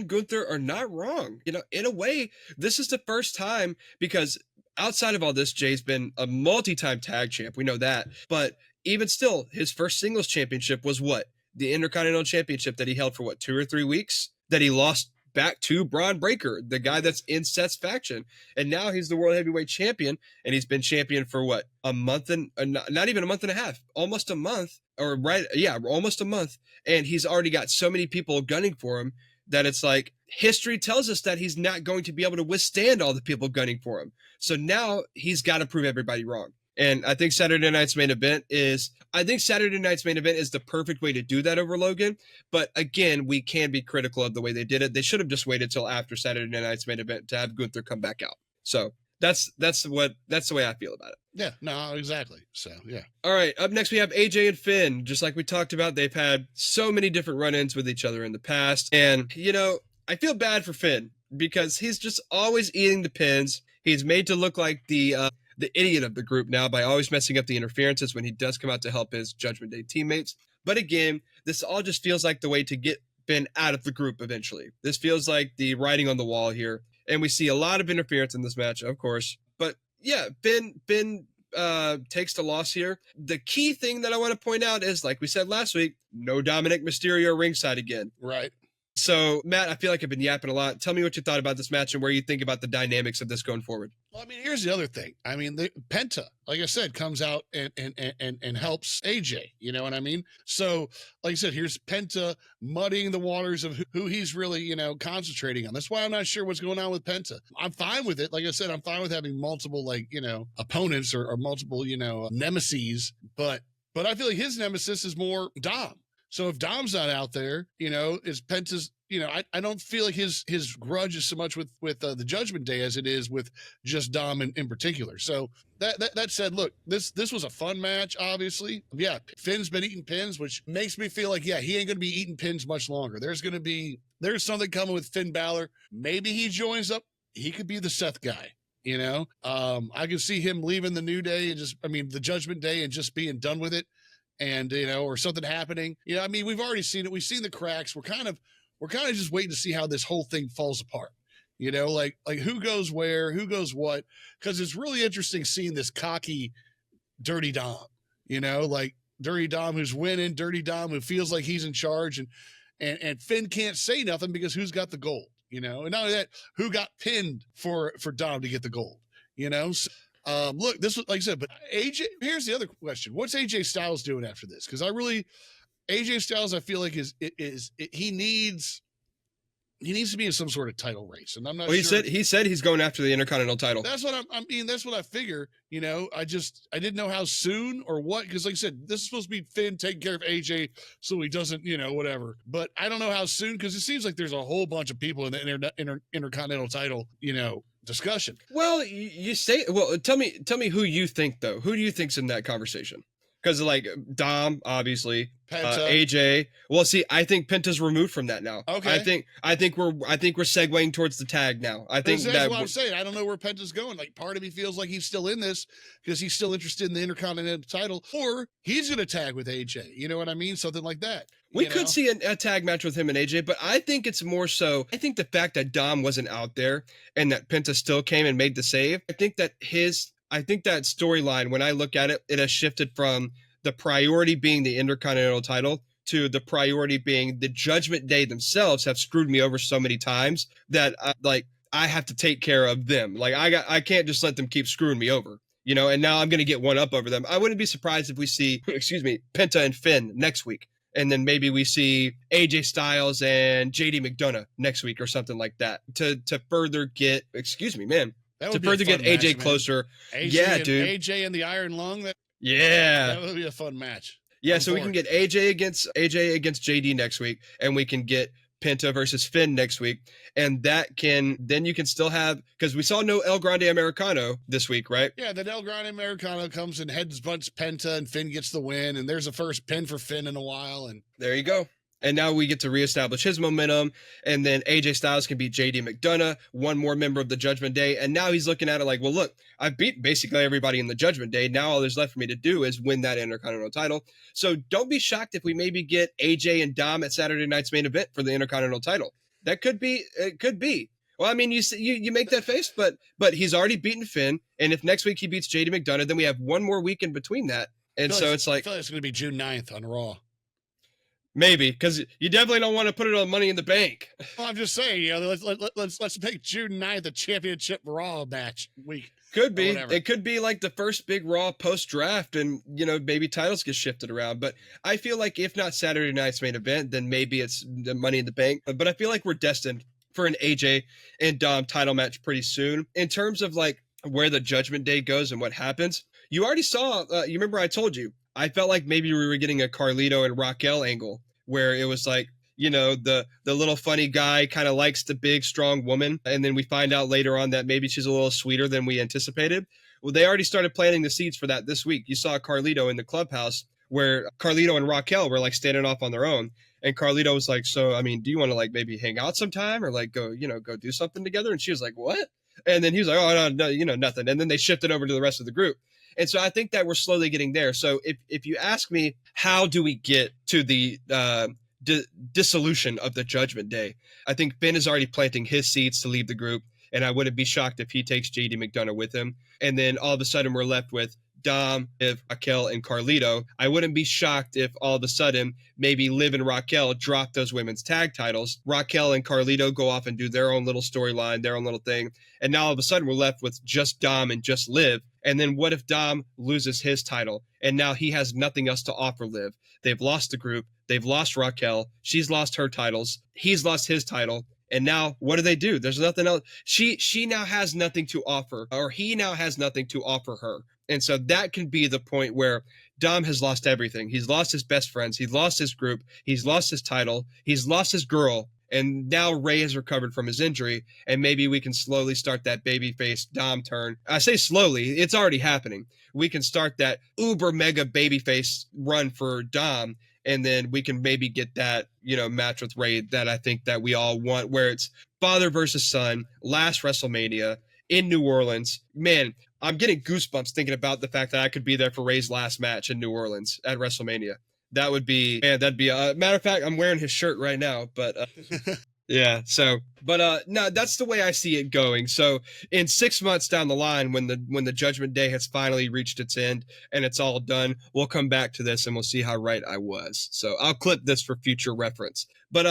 Gunther are not wrong. In a way, this is the first time, because outside of all this, Jay's been a multi-time tag champ. We know that. But even still, his first singles championship was what? The Intercontinental Championship that he held for 2 or 3 weeks, that he lost back to Braun Breaker, the guy that's in Seth's faction. And now he's the World Heavyweight Champion, and he's been champion for a month, and not even a month and a half, almost a month, almost a month. And he's already got so many people gunning for him that it's like, history tells us that he's not going to be able to withstand all the people gunning for him. So now he's got to prove everybody wrong. And I think Saturday night's main event is the perfect way to do that over Logan. But again, we can be critical of the way they did it. They should have just waited till after Saturday night's main event to have Gunther come back out. So that's the way I feel about it. Yeah, no, exactly. So, yeah. All right. Up next, we have AJ and Finn. Just like we talked about, they've had so many different run-ins with each other in the past. And, I feel bad for Finn, because he's just always eating the pins. He's made to look like the idiot of the group now by always messing up the interferences when he does come out to help his Judgment Day teammates. But again, this all just feels like the way to get Finn out of the group eventually. This feels like the writing on the wall here. And we see a lot of interference in this match, of course. But yeah, Finn takes the loss here. The key thing that I want to point out is, like we said last week, no Dominic Mysterio ringside again. Right. So, Matt, I feel like I've been yapping a lot. Tell me what you thought about this match and where you think about the dynamics of this going forward. Well, I mean, here's the other thing. I mean, the Penta, like I said, comes out and helps AJ. You know what I mean? So, like I said, here's Penta muddying the waters of who he's really, concentrating on. That's why I'm not sure what's going on with Penta. I'm fine with it. Like I said, I'm fine with having multiple, opponents or multiple, nemeses. But I feel like his nemesis is more Dom. So if Dom's not out there, is Penta's, I don't feel like his grudge is so much with the Judgment Day as it is with just Dom in particular. So that said, look, this was a fun match, obviously. Yeah, Finn's been eating pins, which makes me feel like, yeah, he ain't going to be eating pins much longer. There's something coming with Finn Balor. Maybe he joins up. He could be the Seth guy. I can see him leaving the New Day and the Judgment Day and just being done with it. And, or something happening. We've already seen it. We've seen the cracks. We're kind of just waiting to see how this whole thing falls apart. Like who goes where, who goes what, because it's really interesting seeing this cocky, dirty Dom, like dirty Dom who's winning, dirty Dom who feels like he's in charge, and Finn can't say nothing because who's got the gold, and not only that, who got pinned for Dom to get the gold, So, look, this was, like I said, but AJ, here's the other question. What's AJ Styles doing after this? Because AJ Styles, I feel like he needs to be in some sort of title race. And I'm not sure. He said he's going after the Intercontinental title. That's what that's what I figure, I didn't know how soon or what, because like I said, this is supposed to be Finn taking care of AJ so he doesn't, whatever. But I don't know how soon, because it seems like there's a whole bunch of people in the Intercontinental title, discussion. Well, tell me who you think, though. Who do you think's in that conversation? because like Dom, obviously, Penta. AJ. Well, see, I think Penta's removed from that now. Okay. I think we're segueing towards the tag now. I think that's what I'm saying. I don't know where Penta's going. Like, part of me feels like he's still in this because he's still interested in the Intercontinental title, or he's going to tag with AJ. You know what I mean? Something like that. We could see a tag match with him and AJ, but I think it's more so, I think the fact that Dom wasn't out there and that Penta still came and made the save, I think that storyline, when I look at it, it has shifted from the priority being the Intercontinental title to the priority being the Judgment Day themselves have screwed me over so many times that I have to take care of them. Like I can't just let them keep screwing me over, you know, and now I'm going to get one up over them. I wouldn't be surprised if we see, Penta and Finn next week. And then maybe we see AJ Styles and JD McDonough next week or something like that to further get, to further get AJ match, closer. Dude. AJ and the Iron Lung. That would be a fun match. Yeah, so we can get AJ against JD next week, and we can get Penta versus Finn next week, and then you can still have, because we saw no El Grande Americano this week, right? Yeah, then El Grande Americano comes and headbutts Penta, and Finn gets the win, and there's a first pin for Finn in a while, and there you go. And now we get to reestablish his momentum, and then AJ Styles can beat JD McDonough, one more member of the Judgment Day, and now he's looking at it like, well, look, I've beat basically everybody in the Judgment Day. Now all there's left for me to do is win that Intercontinental title. So don't be shocked if we maybe get AJ and Dom at Saturday night's main event for the Intercontinental title. It could be. Well, I mean, you make that face, but he's already beaten Finn, and if next week he beats JD McDonough, then we have one more week in between that. And so it's like, I feel like it's going to be June 9th on Raw. Maybe, because you definitely don't want to put it on Money in the Bank. Well, I'm just saying, you know, let's make June 9th a championship Raw match week. Could be. It could be like the first big Raw post-draft, and, you know, maybe titles get shifted around. But I feel like if not Saturday night's main event, then maybe it's the Money in the Bank. But I feel like we're destined for an AJ and Dom title match pretty soon. In terms of, like, where the Judgment Day goes and what happens, you already saw, you remember I told you, I felt like maybe we were getting a Carlito and Raquel angle, where it was like, you know, the little funny guy kind of likes the big, strong woman. And then we find out later on that maybe she's a little sweeter than we anticipated. Well, they already started planting the seeds for that this week. You saw Carlito in the clubhouse where Carlito and Raquel were like standing off on their own. And Carlito was like, so, I mean, do you want to like maybe hang out sometime or like go do something together? And she was like, what? And then he was like, oh, no, you know, nothing. And then they shifted over to the rest of the group. And so I think that we're slowly getting there. So if you ask me, how do we get to the dissolution of the Judgment Day, I think Finn is already planting his seeds to leave the group. And I wouldn't be shocked if he takes JD McDonough with him. And then all of a sudden we're left with Dom, Raquel, and Carlito. I wouldn't be shocked if all of a sudden maybe Liv and Raquel drop those women's tag titles. Raquel and Carlito go off and do their own little storyline, their own little thing. And now all of a sudden we're left with just Dom and just Liv. And then what if Dom loses his title and now he has nothing else to offer Liv? They've lost the group. They've lost Raquel. She's lost her titles. He's lost his title. And now what do? There's nothing else. She now has nothing to offer, or he now has nothing to offer her. And so that can be the point where Dom has lost everything. He's lost his best friends. He's lost his group. He's lost his title. He's lost his girl. And now Rhea has recovered from his injury. And maybe we can slowly start that babyface Dom turn. I say slowly. It's already happening. We can start that uber mega babyface run for Dom. And then we can maybe get that, you know, match with Rhea that I think that we all want, where it's father versus son, last WrestleMania in New Orleans. Man, I'm getting goosebumps thinking about the fact that I could be there for Ray's last match in New Orleans at WrestleMania. That would be, man, that'd be a matter of fact, I'm wearing his shirt right now, but yeah. So, but no, that's the way I see it going. So in 6 months down the line, when the Judgment Day has finally reached its end and it's all done, we'll come back to this and we'll see how right I was. So I'll clip this for future reference. But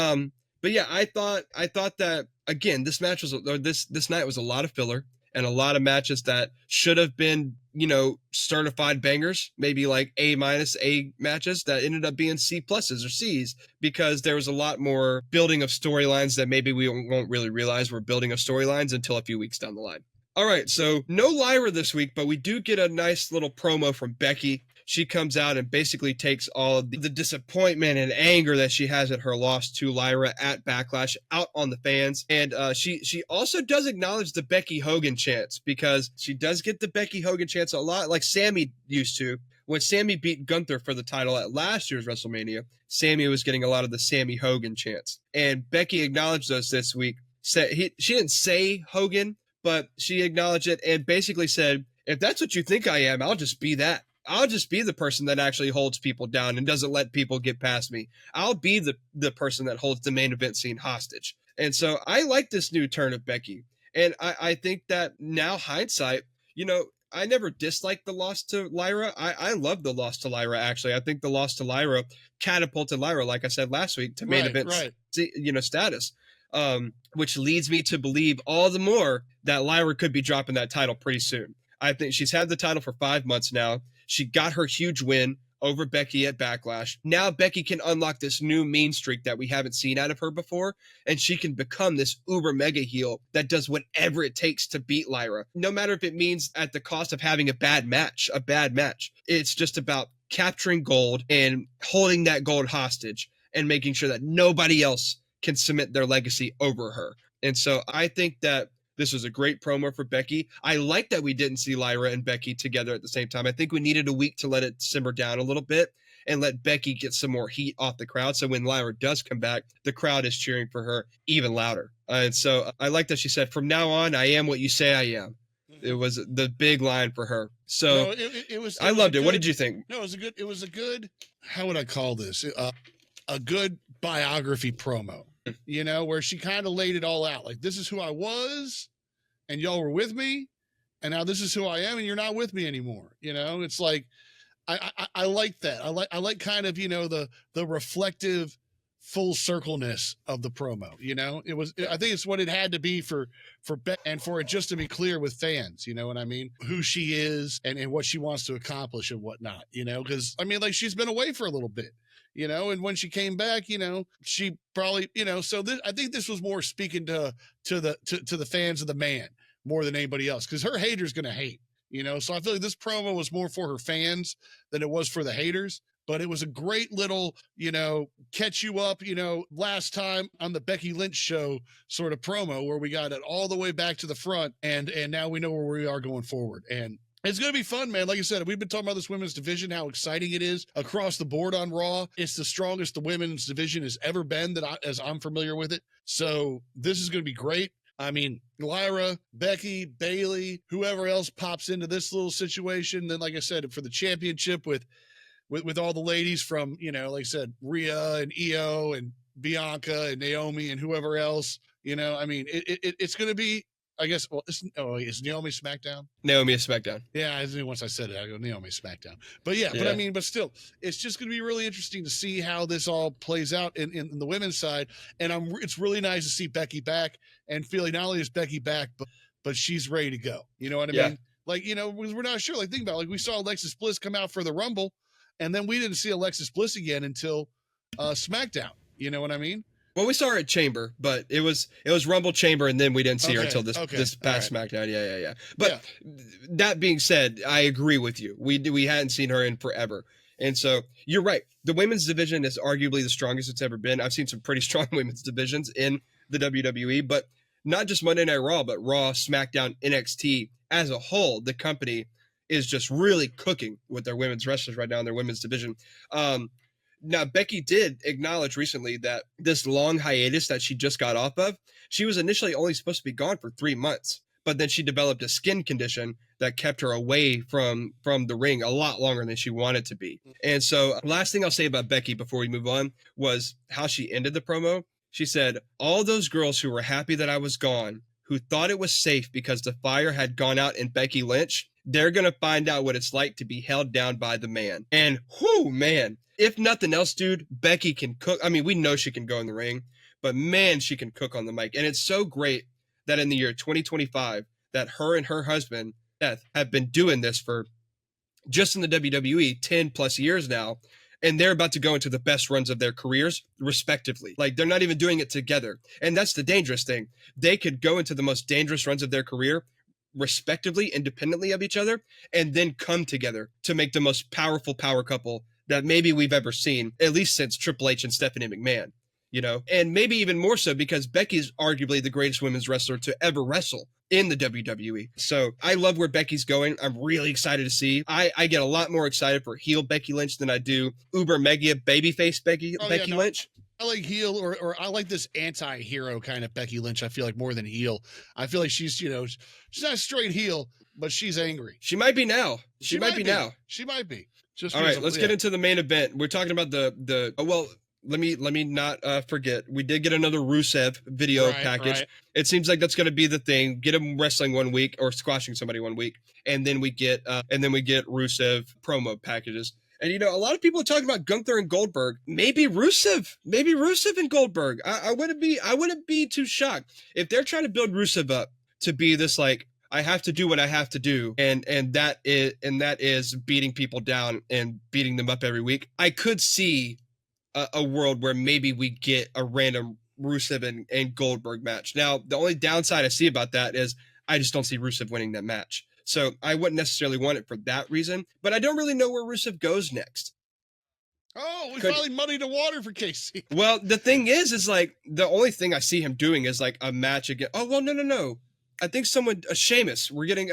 yeah, I thought that again, this match was, or this night was a lot of filler and a lot of matches that should have been, you know, certified bangers, maybe like A- A matches that ended up being C+ or Cs, because there was a lot more building of storylines that maybe we won't really realize we're building of storylines until a few weeks down the line. All right, so no Lyra this week, but we do get a nice little promo from Becky. She comes out and basically takes all of the disappointment and anger that she has at her loss to Lyra at Backlash out on the fans. And she also does acknowledge the Becky Hogan chants, because she does get the Becky Hogan chants a lot, like Sammy used to. when Sammy beat Gunther for the title at last year's WrestleMania, Sammy was getting a lot of the Sammy Hogan chants. And Becky acknowledged those this week. She didn't say Hogan, but she acknowledged it and basically said, if that's what you think I am, I'll just be that. I'll just be the person that actually holds people down and doesn't let people get past me. I'll be the person that holds the main event scene hostage. And so I like this new turn of Becky. And I think that now hindsight, I never disliked the loss to Lyra. I love the loss to Lyra, actually. I think the loss to Lyra catapulted Lyra, like I said last week, to main event status, which leads me to believe all the more that Lyra could be dropping that title pretty soon. I think she's had the title for 5 months now. She got her huge win over Becky at Backlash. Now Becky can unlock this new mean streak that we haven't seen out of her before, and she can become this uber mega heel that does whatever it takes to beat Lyra, no matter if it means at the cost of having a bad match. It's just about capturing gold and holding that gold hostage and making sure that nobody else can cement their legacy over her. And so I think that this was a great promo for Becky. I like that we didn't see Lyra and Becky together at the same time. I think we needed a week to let it simmer down a little bit and let Becky get some more heat off the crowd. So when Lyra does come back, the crowd is cheering for her even louder. And so I like that she said, from now on, I am what you say I am. Mm-hmm. It was the big line for her. So I loved it. What did you think? No, it was a good, how would I call this? A good biography promo. Where she kind of laid it all out. Like, this is who I was, and y'all were with me, and now this is who I am, and you're not with me anymore. It's like, I like that. I like kind of, the reflective full circleness of the promo. I think it's what it had to be for Beck, and for it just to be clear with fans, you know what I mean? Who she is and what she wants to accomplish and whatnot, because she's been away for a little bit. And when she came back, she probably, so I think this was more speaking to the fans of the man more than anybody else, because her haters going to hate, so I feel like this promo was more for her fans than it was for the haters. But it was a great little, catch you up, last time on the Becky Lynch show sort of promo where we got it all the way back to the front, and now we know where we are going forward. And it's going to be fun, man. Like I said, we've been talking about this women's division, how exciting it is across the board on Raw. It's the strongest the women's division has ever been as I'm familiar with it. So this is going to be great. I mean, Lyra, Becky, Bayley, whoever else pops into this little situation. Then, like I said, for the championship with all the ladies from, like I said, Rhea and Io and Bianca and Naomi and whoever else, it's going to be, I guess, is Naomi SmackDown? Naomi is SmackDown. Yeah, once I said it, I go Naomi SmackDown. But yeah, but still, it's just going to be really interesting to see how this all plays out in the women's side. And it's really nice to see Becky back and feeling not only is Becky back, but she's ready to go. You know what I mean? Like, we're not sure. Like, think about it. Like, we saw Alexis Bliss come out for the Rumble, and then we didn't see Alexis Bliss again until SmackDown. You know what I mean? Well, we saw her at Chamber, but it was Rumble Chamber, and then we didn't see her until this past SmackDown. Yeah. But that being said, I agree with you. We hadn't seen her in forever. And so you're right. The women's division is arguably the strongest it's ever been. I've seen some pretty strong women's divisions in the WWE, but not just Monday Night Raw, but Raw, SmackDown, NXT as a whole. The company is just really cooking with their women's wrestlers right now in their women's division. Now, Becky did acknowledge recently that this long hiatus that she just got off of, she was initially only supposed to be gone for 3 months, but then she developed a skin condition that kept her away from the ring a lot longer than she wanted to be. And so last thing I'll say about Becky before we move on was how she ended the promo. She said, all those girls who were happy that I was gone, who thought it was safe because the fire had gone out in Becky Lynch, they're going to find out what it's like to be held down by the man. And whoo, man, if nothing else, dude, Becky can cook. I mean, we know she can go in the ring, but man, she can cook on the mic. And it's so great that in the year 2025, that her and her husband, Beth, have been doing this for just in the WWE 10 plus years now. And they're about to go into the best runs of their careers, respectively. Like, they're not even doing it together. And that's the dangerous thing. They could go into the most dangerous runs of their career, respectively, independently of each other, and then come together to make the most powerful power couple that maybe we've ever seen, at least since Triple H and Stephanie McMahon, and maybe even more so because Becky's arguably the greatest women's wrestler to ever wrestle in the WWE. So I love where Becky's going. I'm really excited to see. I get a lot more excited for heel Becky Lynch than I do uber mega babyface Becky Lynch. I like heel, or I like this anti-hero kind of Becky Lynch. I feel like more than heel. I feel like she's, she's not a straight heel, but she's angry. She might be now. She might be now. She might be. Just all right, let's get into the main event. We're talking about let me not forget. We did get another Rusev video package. Right. It seems like that's going to be the thing. Get him wrestling one week or squashing somebody one week, and then we get Rusev promo packages. And a lot of people are talking about Gunther and Goldberg. Maybe Rusev and Goldberg. I wouldn't be too shocked if they're trying to build Rusev up to be this like, I have to do what I have to do, and that is beating people down and beating them up every week. I could see a world where maybe we get a random Rusev and Goldberg match. Now, the only downside I see about that is I just don't see Rusev winning that match. So I wouldn't necessarily want it for that reason, but I don't really know where Rusev goes next. Oh, we finally muddied the water for Casey. Well, the thing is like the only thing I see him doing is like a match again. Oh, well, no. I think Sheamus. We're getting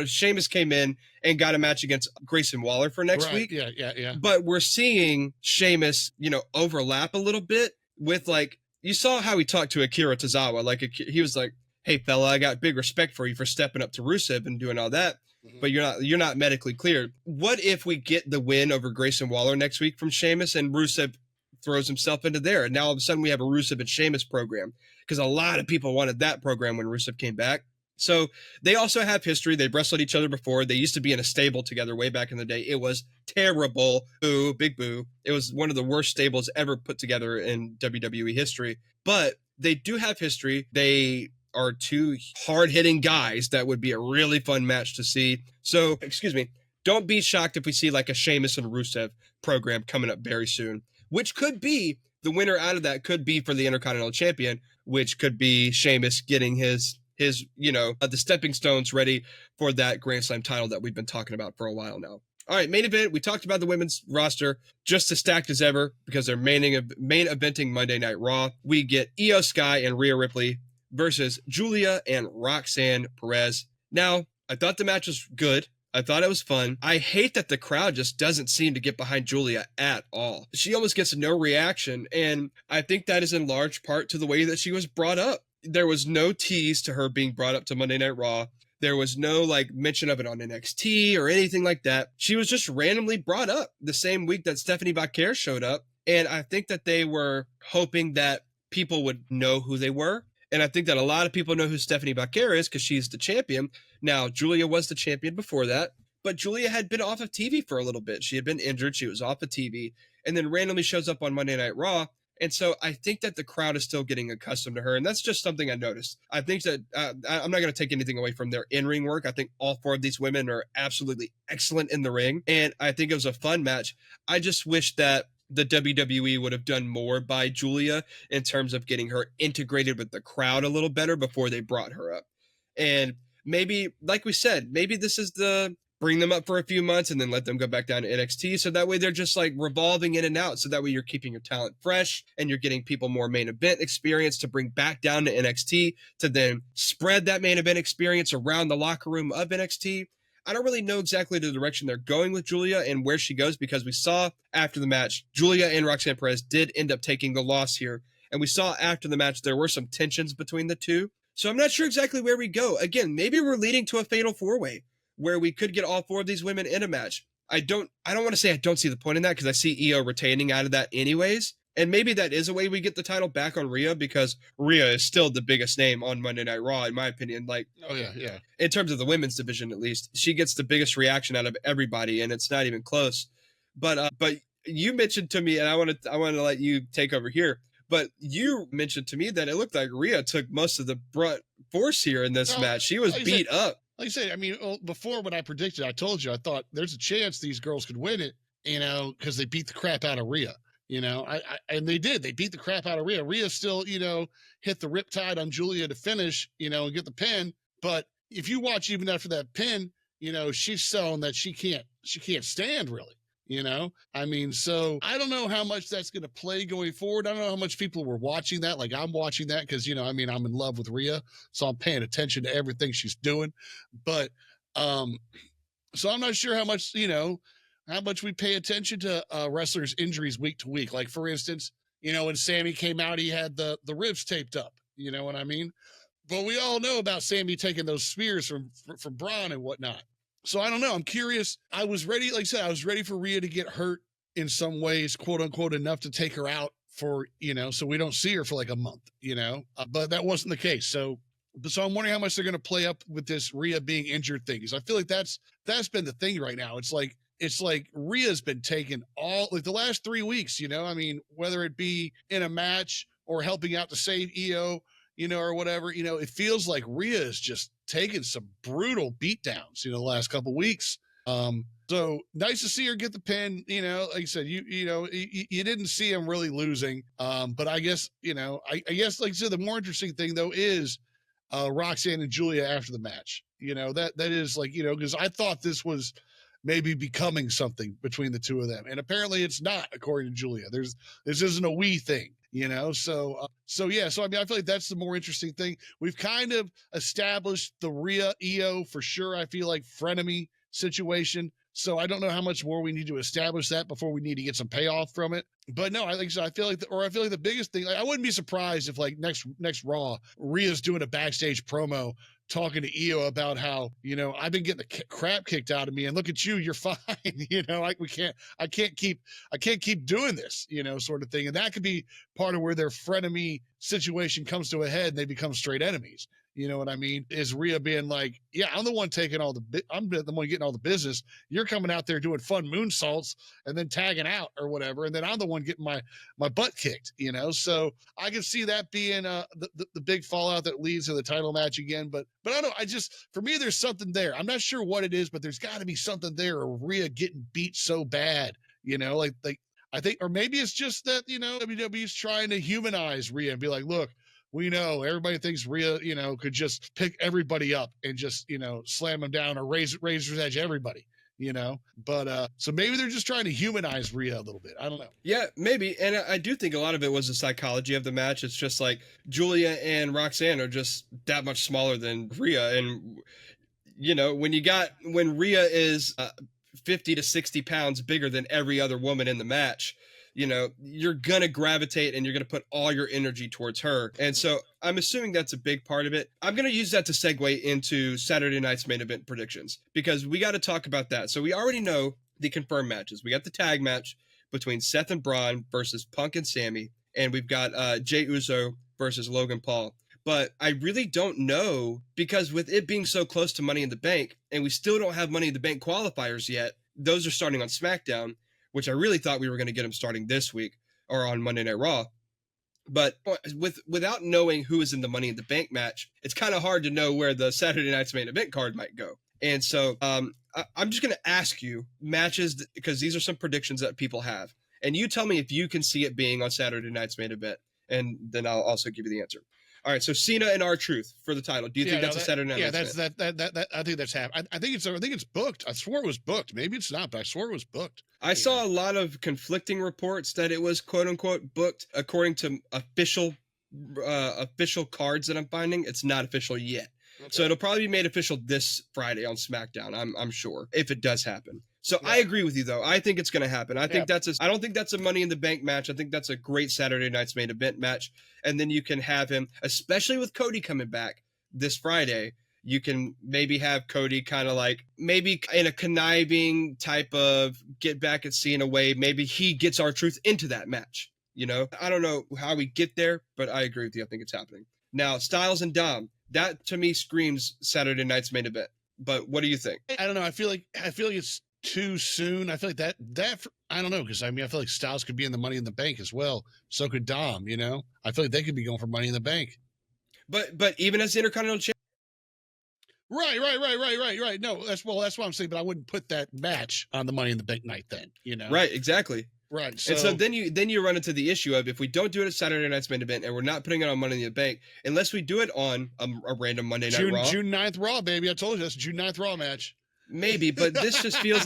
Sheamus came in and got a match against Grayson Waller for next week. Yeah. But we're seeing Sheamus, overlap a little bit with like, you saw how he talked to Akira Tozawa. Like he was like, "Hey fella, I got big respect for you for stepping up to Rusev and doing all that, but you're not medically cleared." What if we get the win over Grayson Waller next week from Sheamus and Rusev throws himself into there, and now all of a sudden we have a Rusev and Sheamus program? Because a lot of people wanted that program when Rusev came back. So they also have history. They've wrestled each other before. They used to be in a stable together way back in the day. It was terrible. Boo, big boo. It was one of the worst stables ever put together in WWE history. But they do have history. They are two hard-hitting guys that would be a really fun match to see. So, don't be shocked if we see like a Sheamus and Rusev program coming up very soon, which could be the winner out of that could be for the Intercontinental Champion, which could be Sheamus getting his the stepping stones ready for that Grand Slam title that we've been talking about for a while now. All right, main event. We talked about the women's roster, just as stacked as ever because they're main eventing Monday Night Raw. We get Io Sky and Rhea Ripley versus Julia and Roxanne Perez. Now, I thought the match was good. I thought it was fun. I hate that the crowd just doesn't seem to get behind Julia at all. She almost gets no reaction, and I think that is in large part to the way that she was brought up. There was no tease to her being brought up to Monday Night Raw. There was no like mention of it on NXT or anything like that. She was just randomly brought up the same week that Stephanie Bacquer showed up. And I think that they were hoping that people would know who they were. And I think that a lot of people know who Stephanie Bacquer is because she's the champion. Now, Julia was the champion before that, but Julia had been off of TV for a little bit. She had been injured. She was off of TV and then randomly shows up on Monday Night Raw. And so I think that the crowd is still getting accustomed to her. And that's just something I noticed. I think that I'm not going to take anything away from their in-ring work. I think all four of these women are absolutely excellent in the ring. And I think it was a fun match. I just wish that the WWE would have done more by Julia in terms of getting her integrated with the crowd a little better before they brought her up. And maybe, like we said, maybe this is the bring them up for a few months and then let them go back down to NXT. So that way they're just like revolving in and out. So that way you're keeping your talent fresh and you're getting people more main event experience to bring back down to NXT to then spread that main event experience around the locker room of NXT. I don't really know exactly the direction they're going with Julia and where she goes because we saw after the match, Julia and Roxanne Perez did end up taking the loss here. And we saw after the match, there were some tensions between the two. So I'm not sure exactly where we go. Again, maybe we're leading to a fatal four-way where we could get all four of these women in a match. I don't want to say I don't see the point in that because I see Io retaining out of that anyways. And maybe that is a way we get the title back on Rhea because Rhea is still the biggest name on Monday Night Raw, in my opinion. Like, oh yeah. In terms of the women's division, at least, she gets the biggest reaction out of everybody, and it's not even close. But you mentioned to me, and I want to let you take over here. But you mentioned to me that it looked like Rhea took most of the brunt force here in this match. She was beat up. Like I said, I mean, before when I predicted, I told you, I thought there's a chance these girls could win it, because they beat the crap out of Rhea, and they did. They beat the crap out of Rhea. Rhea still, hit the riptide on Julia to finish, and get the pin. But if you watch even after that pin, she's shown that she can't stand really. you know? I mean, so I don't know how much that's going to play going forward. I don't know how much people were watching that. Like I'm watching that because, I mean, I'm in love with Rhea, so I'm paying attention to everything she's doing. But, so I'm not sure how much, how much we pay attention to wrestlers' injuries week to week. Like, for instance, when Sammy came out, he had the ribs taped up. You know what I mean? But we all know about Sammy taking those spears from Braun and whatnot. So I don't know. I'm curious. I was ready, like I said, I was ready for Rhea to get hurt in some ways, quote unquote, enough to take her out for, so we don't see her for like a month, but that wasn't the case. So I'm wondering how much they're going to play up with this Rhea being injured thing. Because I feel like that's been the thing right now. It's like Rhea's been taking all like the last 3 weeks, I mean, whether it be in a match or helping out to save EO, or whatever, it feels like Rhea is just taking some brutal beatdowns, the last couple of weeks. So nice to see her get the pin, like I said, you didn't see him really losing. But I guess, I guess, like I said, the more interesting thing though is Roxanne and Julia after the match, that is like, because I thought this was maybe becoming something between the two of them. And apparently it's not, according to Julia. This isn't a we thing, So yeah, so I mean, I feel like that's the more interesting thing. We've kind of established the Rhea EO for sure. I feel like frenemy situation. So I don't know how much more we need to establish that before we need to get some payoff from it. But no, I feel like the biggest thing, like, I wouldn't be surprised if like next Raw, Rhea's doing a backstage promo talking to EO about how, I've been getting the crap kicked out of me and look at you, you're fine. Like I can't keep doing this, sort of thing. And that could be part of where their frenemy situation comes to a head and they become straight enemies. You know what I mean? Is Rhea being like, yeah, I'm the one taking I'm the one getting all the business. You're coming out there doing fun moonsaults and then tagging out or whatever. And then I'm the one getting my butt kicked, So I can see that being the big fallout that leads to the title match again. But I don't know. For me, there's something there. I'm not sure what it is, but there's got to be something there. Or Rhea getting beat so bad, like I think, or maybe it's just that, WWE's trying to humanize Rhea and be like, look, we know everybody thinks Rhea, could just pick everybody up and just, slam them down or razor's edge everybody, But so maybe they're just trying to humanize Rhea a little bit. I don't know. Yeah, maybe. And I do think a lot of it was the psychology of the match. It's just like Julia and Roxanne are just that much smaller than Rhea. And, when Rhea is 50 to 60 pounds bigger than every other woman in the match, you're going to gravitate and you're going to put all your energy towards her. And so I'm assuming that's a big part of it. I'm going to use that to segue into Saturday night's main event predictions because we got to talk about that. So we already know the confirmed matches. We got the tag match between Seth and Braun versus Punk and Sammy. And we've got Jey Uso versus Logan Paul. But I really don't know because with it being so close to Money in the Bank and we still don't have Money in the Bank qualifiers yet, those are starting on SmackDown, which I really thought we were going to get them starting this week or on Monday Night Raw. But without knowing who is in the Money in the Bank match, it's kind of hard to know where the Saturday night's main event card might go. And so I'm just going to ask you matches because these are some predictions that people have. And you tell me if you can see it being on Saturday night's main event. And then I'll also give you the answer. All right, so Cena and R-Truth for the title. Do you think that's a Saturday night? Yeah, that. I think that's happening. I think it's booked. I swore it was booked. Maybe it's not, but I swore it was booked. I saw a lot of conflicting reports that it was quote unquote booked. According to official cards that I'm finding, it's not official yet. Okay. So it'll probably be made official this Friday on SmackDown. I'm sure if it does happen. So yeah. I agree with you though. I think it's going to happen. I don't think that's a Money in the Bank match. I think that's a great Saturday night's main event match. And then you can have him, especially with Cody coming back this Friday, you can maybe have Cody kind of like maybe in a conniving type of get back at Cena way. Maybe he gets R-Truth into that match. I don't know how we get there, but I agree with you. I think it's happening. Now, Styles and Dom, that to me screams Saturday night's main event. But what do you think? I don't know. I feel like it's too soon. I feel like that I don't know, because I feel like Styles could be in the Money in the Bank as well. So could Dom, I feel like they could be going for Money in the Bank. But even as the Intercontinental Champion. Right. No, that's what I'm saying, but I wouldn't put that match on the Money in the Bank night then, Right, exactly. Right. So, and so then you run into the issue of if we don't do it at Saturday night's main event and we're not putting it on Money in the Bank, unless we do it on a random Monday night Raw. June 9th Raw, baby. I told you that's June 9th Raw match. Maybe, but this just feels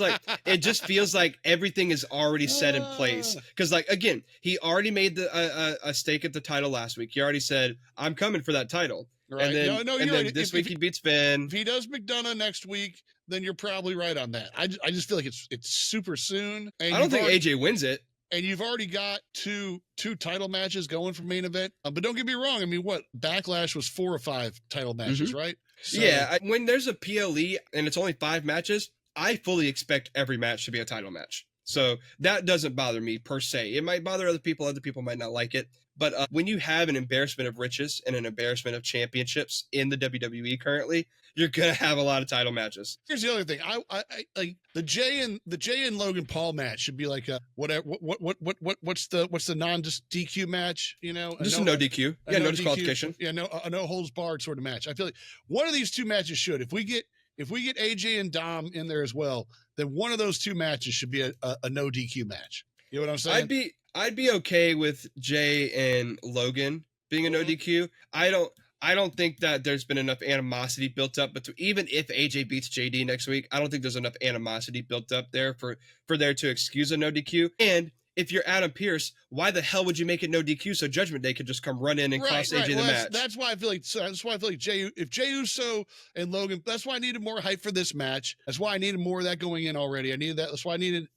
like everything is already set in place. Because, like, again, he already made a stake at the title last week. He already said, "I'm coming for that title." Right. And then, right. This week he beats Finn. If he does McDonough next week, then you're probably right on that. I just feel like it's super soon. And I don't think AJ wins it. And you've already got two title matches going for main event. But don't get me wrong. I mean, Backlash was 4 or 5 title matches, right? So, yeah. When there's a PLE and it's only 5 matches, I fully expect every match to be a title match. So that doesn't bother me per se. It might bother other people. Other people might not like it. But when you have an embarrassment of riches and an embarrassment of championships in the WWE currently, you're gonna have a lot of title matches. Here's the other thing. I like the Jay and Logan Paul match should be like a whatever. What's the non DQ match? You know, just a no DQ. Yeah, no disqualification. Yeah, a no holds barred sort of match. I feel like one of these 2 matches should. If we get AJ and Dom in there as well, then one of those 2 matches should be a no DQ match. You know what I'm saying? I'd be okay with Jay and Logan being a no DQ. I don't think that there's been enough animosity built up, but even if AJ beats JD next week, I don't think there's enough animosity built up there for there to excuse a no DQ. And if you're Adam Pearce, why the hell would you make it no DQ so Judgment Day could just come run in and cost AJ the match? That's why I feel like if Jey Uso and Logan, that's why I needed more hype for this match. That's why I needed more of that going in already. I needed that. That's why I needed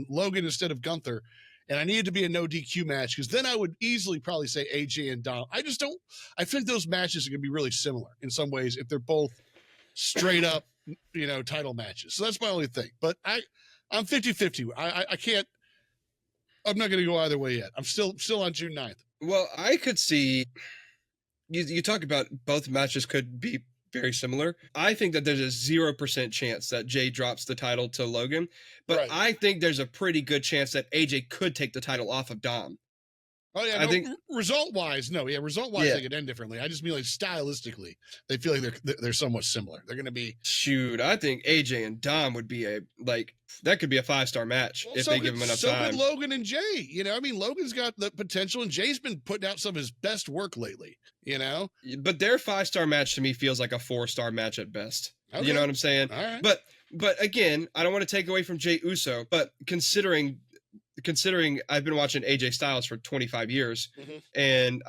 Logan instead of Gunther. And I needed to be a no DQ match because then I would easily probably say AJ and Dom. I feel like those matches are going to be really similar in some ways if they're both straight up, title matches. So that's my only thing. But I'm 50-50. I can't. I'm not going to go either way yet. I'm still on June 9th. Well, I could see you talk about both matches could be very similar. I think that there's a 0% chance that Jay drops the title to Logan, but I think there's a pretty good chance that AJ could take the title off of Dom. Oh yeah, I think result-wise, they could end differently. I just mean like stylistically, they feel like they're somewhat similar. They're going to be. Shoot, I think AJ and Dom would be that could be a 5-star match if they give him enough time. So could Logan and Jay. Logan's got the potential, and Jay's been putting out some of his best work lately. But their 5-star match to me feels like a 4-star match at best. Okay. You know what I'm saying? All right. But again, I don't want to take away from Jey Uso, but considering I've been watching AJ Styles for 25 years, and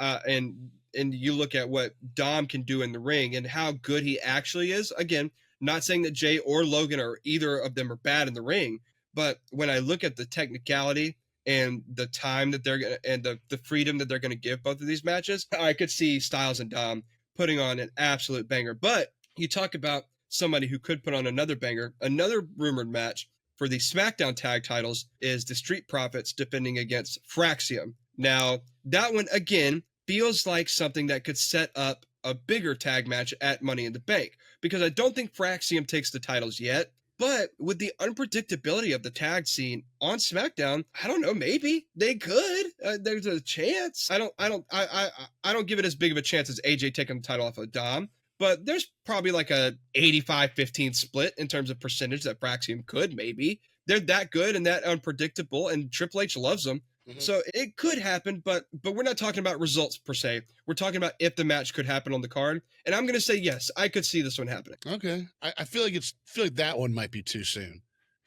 you look at what Dom can do in the ring and how good he actually is. Again, not saying that Jay or Logan or either of them are bad in the ring, but when I look at the technicality and the time that they're gonna and the freedom that they're gonna give both of these matches, I could see Styles and Dom putting on an absolute banger. But you talk about somebody who could put on another banger, another rumored match for the SmackDown tag titles is the Street Profits defending against Fraxium. Now, that one, again, feels like something that could set up a bigger tag match at Money in the Bank, because I don't think Fraxium takes the titles yet, but with the unpredictability of the tag scene on SmackDown, I don't know, maybe they could. There's a chance. I don't give it as big of a chance as AJ taking the title off of Dom. But there's probably like a 85-15 split in terms of percentage that Fraxium could maybe. They're that good and that unpredictable, and Triple H loves them. So it could happen, but we're not talking about results per se. We're talking about if the match could happen on the card. And I'm going to say yes, I could see this one happening. Okay. I feel like that one might be too soon.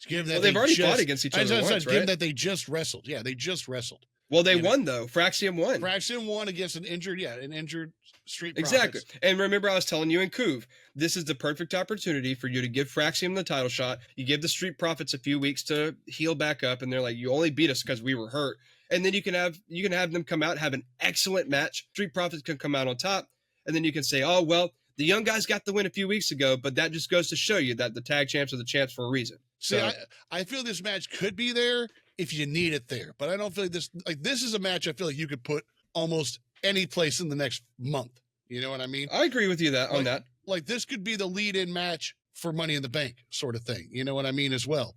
They've already fought against each other once, right? Given that they just wrestled. Yeah, they just wrestled. Well, they won, though. Fraxium won. Fraxium won against an injured Street Profits. Exactly. And remember, I was telling you in Couve, this is the perfect opportunity for you to give Fraxium the title shot. You give the Street Profits a few weeks to heal back up, and they're like, you only beat us because we were hurt. And then you can have them come out, have an excellent match. Street Profits can come out on top, and then you can say, oh, well, the young guys got the win a few weeks ago, but that just goes to show you that the tag champs are the champs for a reason. See, I feel this match could be there if you need it there, but I don't feel like this is a match I feel like you could put almost any place in the next month. You know what I mean? I agree with you on that. Like this could be the lead-in match for Money in the Bank sort of thing. You know what I mean as well.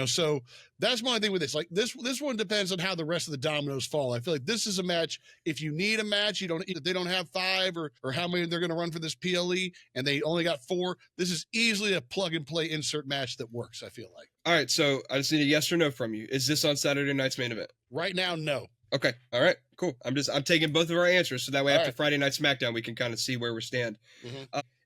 So that's my thing with this. Like this one depends on how the rest of the dominoes fall. I feel like this is a match. If you need a match, they don't have 5 or how many they're going to run for this PLE, and they only got 4. This is easily a plug and play insert match that works. I feel like. All right, so I just need a yes or no from you. Is this on Saturday night's main event? Right now, no. Okay. All right. Cool. I'm taking both of our answers, so that way after Friday Night SmackDown we can kind of see where we stand.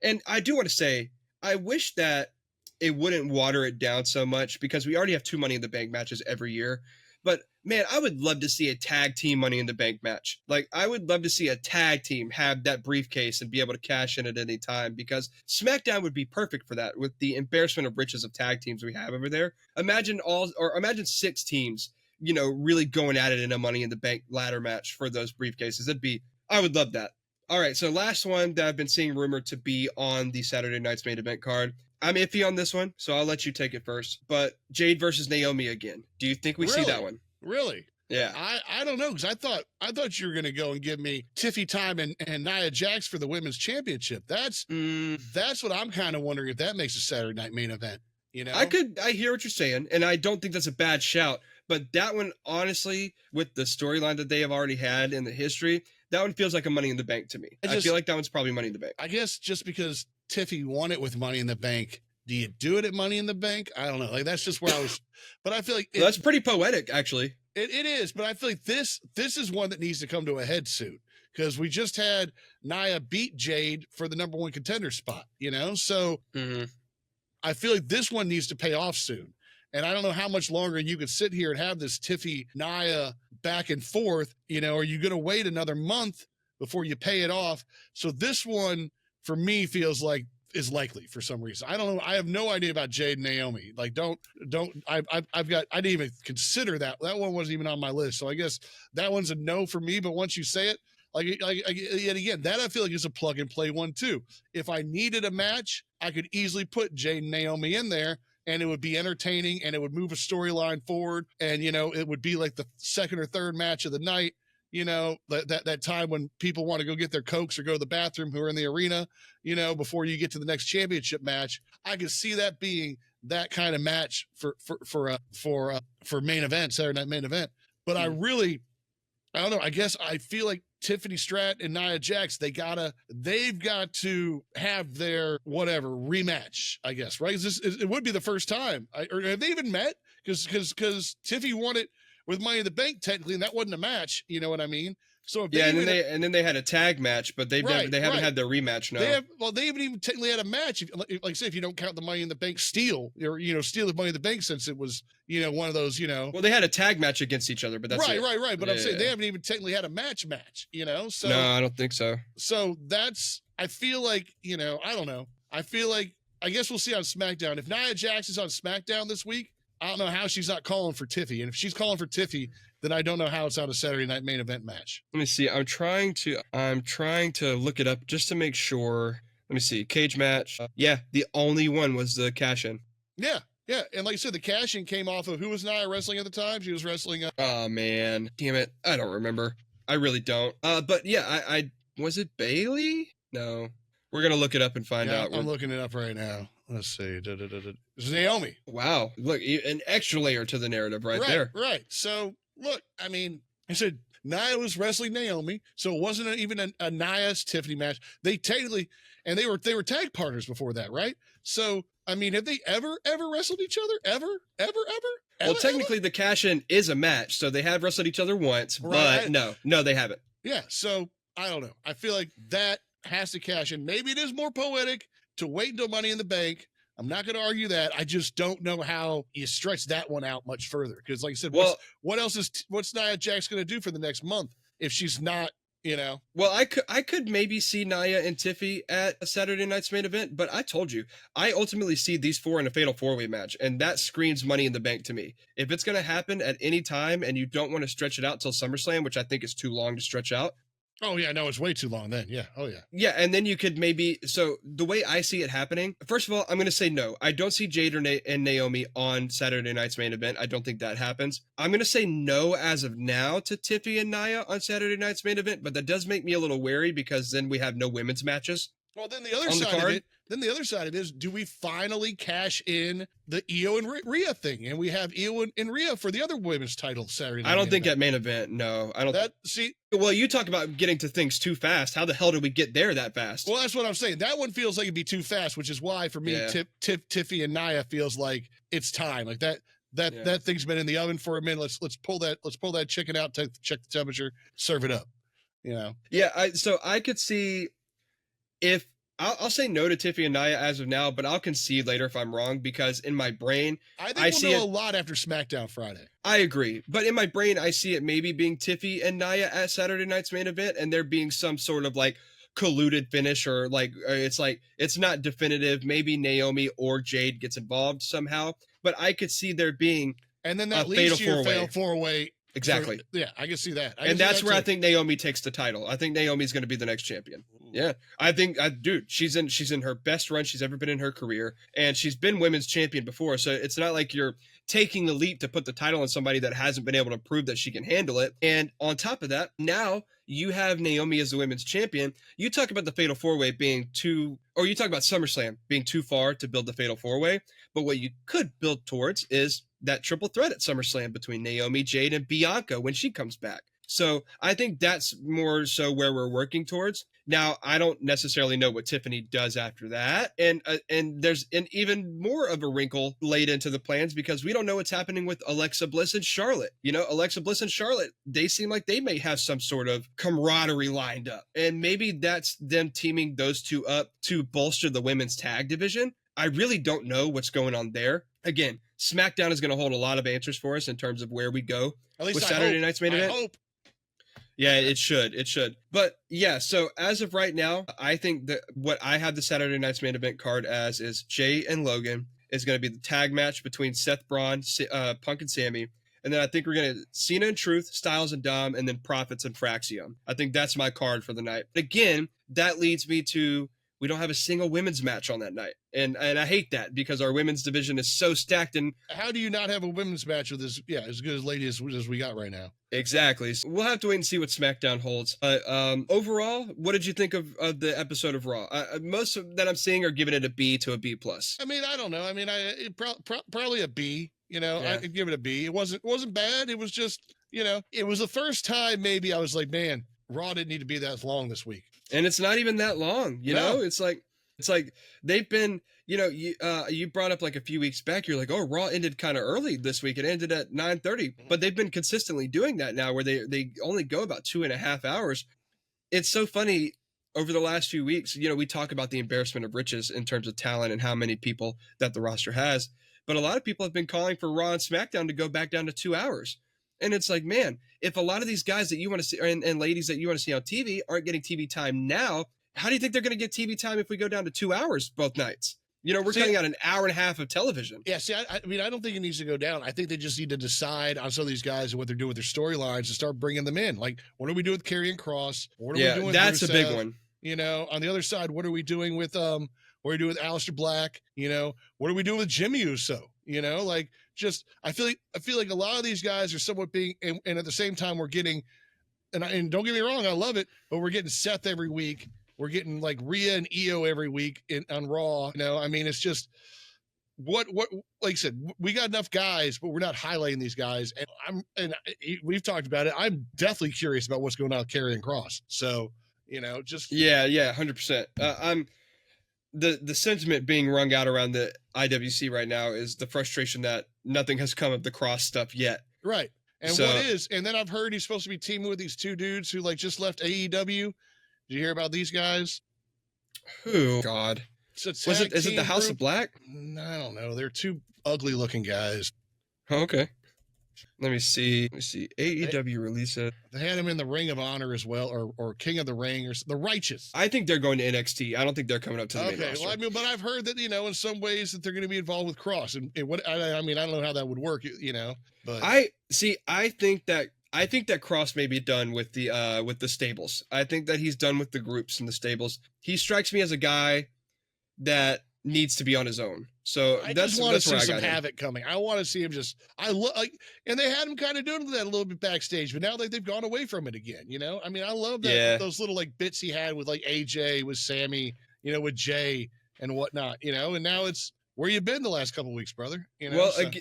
And I do want to say, I wish that it wouldn't water it down so much because we already have 2 Money in the Bank matches every year. But man, I would love to see a tag team Money in the Bank match. Like, I would love to see a tag team have that briefcase and be able to cash in at any time, because SmackDown would be perfect for that with the embarrassment of riches of tag teams we have over there. Imagine 6 teams, really going at it in a Money in the Bank ladder match for those briefcases. I would love that. All right, so last one that I've been seeing rumored to be on the Saturday night's main event card. I'm iffy on this one, so I'll let you take it first. But Jade versus Naomi again. Do you think we see that one? Really? Yeah. I don't know, because I thought you were going to go and give me Tiffy Time and Nia Jax for the women's championship. That's what I'm kind of wondering if that makes a Saturday night main event. I hear what you're saying, and I don't think that's a bad shout. But that one, honestly, with the storyline that they have already had in the history, that one feels like a Money in the Bank to me. I feel like that one's probably Money in the Bank. I guess just because Tiffy won it with Money in the Bank, do you do it at Money in the Bank? I don't know. Like, that's just where I was. But I feel like that's pretty poetic, actually. It is, but I feel like this is one that needs to come to a head soon, because we just had Nia beat Jade for the number 1 contender spot. So I feel like this one needs to pay off soon. And I don't know how much longer you could sit here and have this Tiffy Nia back and forth. Are you going to wait another month before you pay it off? So this one for me feels like is likely for some reason. I don't know. I have no idea about Jade and Naomi. Like, I didn't even consider that. That one wasn't even on my list. So I guess that one's a no for me. But once you say it, and again, that I feel like is a plug and play one too. If I needed a match, I could easily put Jade and Naomi in there, and it would be entertaining, and it would move a storyline forward. And, it would be like the second or third match of the night, that time when people want to go get their Cokes or go to the bathroom, who are in the arena, before you get to the next championship match. I could see that being that kind of match for main event, Saturday night main event. But I don't know. I guess I feel like Tiffany Stratton and Nia Jax, they've got to have their whatever rematch, I guess, right? It would be the first time. Or have they even met? Because Tiffy won it with Money in the Bank, technically, and that wasn't a match. You know what I mean? So and then they had a tag match, but they haven't had their rematch. No, they haven't even technically had a match. Like I say, if you don't count the Money in the Bank steal, or steal the Money in the Bank, since it was one of those. Well, they had a tag match against each other, but that's right. But I'm saying they haven't even technically had a match. So no, I don't think so. So I feel like I don't know. I guess we'll see on SmackDown. If Nia Jax is on SmackDown this week, I don't know how she's not calling for Tiffy. And if she's calling for Tiffy, then I don't know how it's on a Saturday night main event match. Let me see. I'm trying to look it up just to make sure. Let me see. Cage match. Yeah, the only one was the cash-in. Yeah. And like I said, the cash-in came off of, who was Nia wrestling at the time? She was wrestling. Oh, man. Damn it. I don't remember. I really don't. But yeah, I was it Bailey? No. We're going to look it up and find out. I'm looking it up right now. Let's see. It's Naomi. Wow. Look, an extra layer to the narrative right there. Right. So, look, I mean, I said Nia was wrestling Naomi, so it wasn't even a Nia's Tiffany match. They technically, and they were tag partners before that, right? So, I mean, have they ever wrestled each other? Ever? Well, technically, the cash-in is a match, so they have wrestled each other once, but no, they haven't. Yeah, so, I don't know. I feel like that has to cash in. Maybe it is more poetic to wait until Money in the Bank. I'm not going to argue that. I just don't know how you stretch that one out much further. Because like I said, what's Nia Jax going to do for the next month if she's not, Well, I could maybe see Nia and Tiffy at a Saturday night's main event, but I told you, I ultimately see these four in a fatal four-way match, and that screams Money in the Bank to me. If it's going to happen at any time and you don't want to stretch it out till SummerSlam, which I think is too long to stretch out, oh, yeah, no, it's way too long then. Yeah. Oh, yeah. Yeah, and then you could maybe... So, the way I see it happening... First of all, I'm going to say no. I don't see Jade and Naomi on Saturday night's main event. I don't think that happens. I'm going to say no as of now to Tiffy and Nia on Saturday night's main event, but that does make me a little wary because then we have no women's matches. Well, then the other side of it is, do we finally cash in the Io and Rhea thing? And we have Io and Rhea for the other women's title Saturday night. I don't think at main event, no. I don't. Well, you talk about getting to things too fast. How the hell did we get there that fast? Well, that's what I'm saying. That one feels like it'd be too fast, which is why for me, Tiffy and Nia feels like it's time. Like that thing's been in the oven for a minute. Let's pull that chicken out, check the temperature, serve it up. Yeah. So I could see if I'll say no to Tiffy and Nia as of now, but I'll concede later if I'm wrong, because in my brain, I think I we'll see know it. a lot after SmackDown Friday. I agree. But in my brain, I see it maybe being Tiffy and Nia at Saturday night's main event, and there being some sort of like colluded finish, or like it's not definitive. Maybe Naomi or Jade gets involved somehow, but I could see there being And then a that leads fatal to your four-way. fatal four-way. Exactly. Yeah, I can see that. And that's where I think Naomi takes the title. I think Naomi's going to be the next champion. Yeah, I think, dude, she's in her best run she's ever been in her career, and she's been women's champion before. So it's not like you're taking the leap to put the title on somebody that hasn't been able to prove that she can handle it. And on top of that, now you have Naomi as the women's champion. You talk about the fatal four-way being too, or you talk about SummerSlam being too far to build the fatal four-way. But what you could build towards is that triple threat at SummerSlam between Naomi, Jade, and Bianca when she comes back. So I think that's more so where we're working towards. Now, I don't necessarily know what Tiffany does after that. And there's an even more of a wrinkle laid into the plans, because we don't know what's happening with Alexa Bliss and Charlotte. You know, Alexa Bliss and Charlotte, they seem like they may have some sort of camaraderie lined up. And maybe that's them teaming those two up to bolster the women's tag division. I really don't know what's going on there. Again, SmackDown is going to hold a lot of answers for us in terms of where we go with Saturday night's main event. I hope. Yeah, it should. But yeah, so as of right now, I think that what I have the Saturday night's main event card as is Jay and Logan is going to be the tag match between Seth Braun, Punk and Sammy. And then I think we're going to Cena and Truth, Styles and Dom, and then Profits and Fraxium. I think that's my card for the night. Again, that leads me to, we don't have a single women's match on that night. And I hate that, because our women's division is so stacked. And how do you not have a women's match with this? Yeah, as good as lady as we got right now. Exactly. So we'll have to wait and see what SmackDown holds. But overall, what did you think of the episode of Raw? Most of that I'm seeing are giving it a B to a B plus. I mean, I don't know. I mean, probably a B. You know, yeah. I could give it a B. It wasn't bad. It was just, you know, it was the first time maybe I was like, man, Raw didn't need to be that long this week. And it's not even that long, you know? It's like they've been, you know, you brought up like a few weeks back, you're like, oh, Raw ended kind of early this week. It ended at 9:30, but they've been consistently doing that now, where they only go about 2.5 hours. It's so funny. Over the last few weeks, you know, we talk about the embarrassment of riches in terms of talent and how many people that the roster has. But a lot of people have been calling for Raw and SmackDown to go back down to 2 hours. And it's like, man, if a lot of these guys that you want to see and ladies that you want to see on TV aren't getting TV time now, how do you think they're going to get TV time if we go down to 2 hours both nights? You know, we're cutting out an hour and a half of television. Yeah, see, I mean, I don't think it needs to go down. I think they just need to decide on some of these guys and what they're doing with their storylines and start bringing them in. Like, what are we doing with Karrion Kross? What are we doing with that's Rusev? A big one. You know, on the other side, what are we doing with what are we doing with Aleister Black? You know, what are we doing with Jimmy Uso? You know, like, just I feel like a lot of these guys are somewhat being, and at the same time we're getting, and don't get me wrong, I love it, but we're getting Seth every week. We're getting like Rhea and Io every week on Raw. You know, I mean, it's just what like I said, we got enough guys, but we're not highlighting these guys. And we've talked about it. I'm definitely curious about what's going on with Karrion Kross. So, you know, just 100%. I'm the sentiment being wrung out around the IWC right now is the frustration that nothing has come of the Cross stuff yet. Right. And and then I've heard he's supposed to be teaming with these two dudes who like just left AEW. Did you hear about these guys? Who? God. Is it the House of Black? I don't know. They're two ugly looking guys. Oh, okay. Let me see. AEW release it. They had him in the Ring of Honor as well, or King of the Ring, or the Righteous. I think they're going to NXT. I don't think they're coming up to the main roster. Well, I mean, but I've heard that, you know, in some ways that they're going to be involved with Cross, and what I mean, I don't know how that would work, you know. But I think that Cross may be done with the stables. I think that he's done with the groups and the stables. He strikes me as a guy that needs to be on his own. So I just want to see some havoc coming. I want to see him and they had him kind of doing that a little bit backstage, but now they've gone away from it again. You know, I mean, I love that those little like bits he had with like AJ, with Sammy, you know, with Jay and whatnot. You know, and now it's where you been the last couple of weeks, brother. You know, well,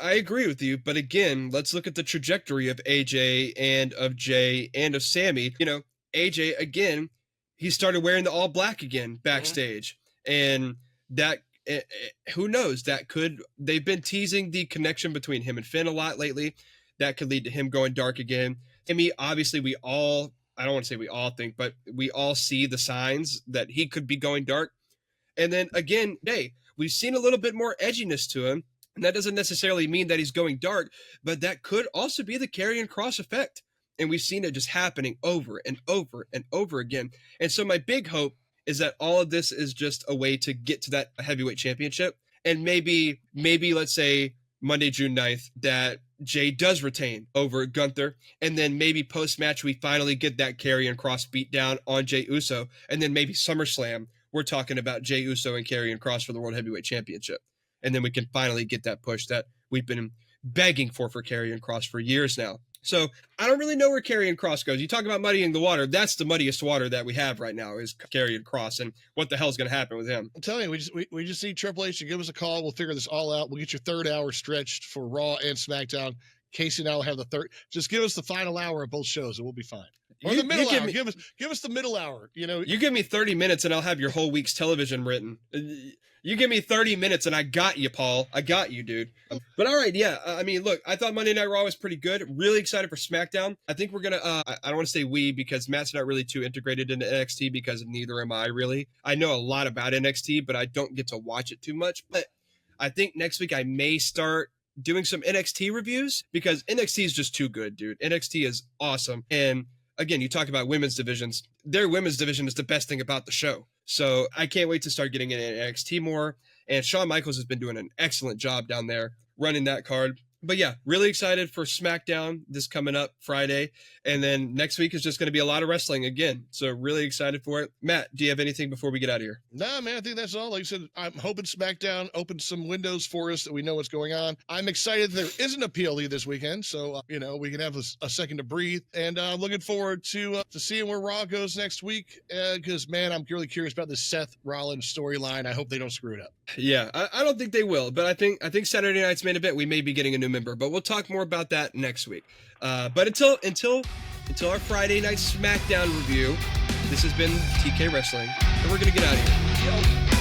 I agree with you, but again, let's look at the trajectory of AJ and of Jay and of Sammy. You know, AJ again, he started wearing the all black again backstage. And that, who knows, they've been teasing the connection between him and Finn a lot lately. That could lead to him going dark again. I mean, obviously we all I don't want to say we all think, but we all see the signs that he could be going dark. And then again, hey, we've seen a little bit more edginess to him. And that doesn't necessarily mean that he's going dark, but that could also be the Karrion Kross effect. And we've seen it just happening over and over and over again. And so my big hope is that all of this is just a way to get to that heavyweight championship. And maybe let's say Monday, June 9th, that Jay does retain over Gunther. And then maybe post-match, we finally get that Karrion Kross beat down on Jey Uso. And then maybe SummerSlam, we're talking about Jey Uso and Karrion Kross for the World Heavyweight Championship. And then we can finally get that push that we've been begging for Karrion Kross for years now. So I don't really know where Karrion Kross goes. You talk about muddying the water. That's the muddiest water that we have right now is Karrion Kross. And what the hell is going to happen with him? I'm telling you, we just need Triple H to give us a call. We'll figure this all out. We'll get your third hour stretched for Raw and SmackDown. Casey and I will have the third. Just give us the final hour of both shows and we'll be fine. Or the middle hour. Give us the middle hour. You know, you give me 30 minutes and I'll have your whole week's television written. You give me 30 minutes and I got you, Paul. I got you, dude. But all right, yeah. I mean, look, I thought Monday Night Raw was pretty good. Really excited for SmackDown. I think we're going to, I don't want to say we because Matt's not really too integrated into NXT because neither am I really. I know a lot about NXT, but I don't get to watch it too much. But I think next week I may start doing some NXT reviews because NXT is just too good, dude. NXT is awesome. And again, you talk about women's divisions. Their women's division is the best thing about the show. So I can't wait to start getting in NXT more. And Shawn Michaels has been doing an excellent job down there running that card. But yeah, really excited for SmackDown this coming up Friday. And then next week is just going to be a lot of wrestling again. So really excited for it. Matt, do you have anything before we get out of here? Nah, man, I think that's all. Like I said, I'm hoping SmackDown opens some windows for us that we know what's going on. I'm excited there isn't a PLE this weekend. So, we can have a second to breathe. And I'm looking forward to seeing where Raw goes next week. Because, man, I'm really curious about the Seth Rollins storyline. I hope they don't screw it up. Yeah, I don't think they will. But I think Saturday night's main event, we may be getting a new member. But we'll talk more about that next week. But until our Friday night SmackDown review, this has been TK Wrestling, and we're gonna get out of here.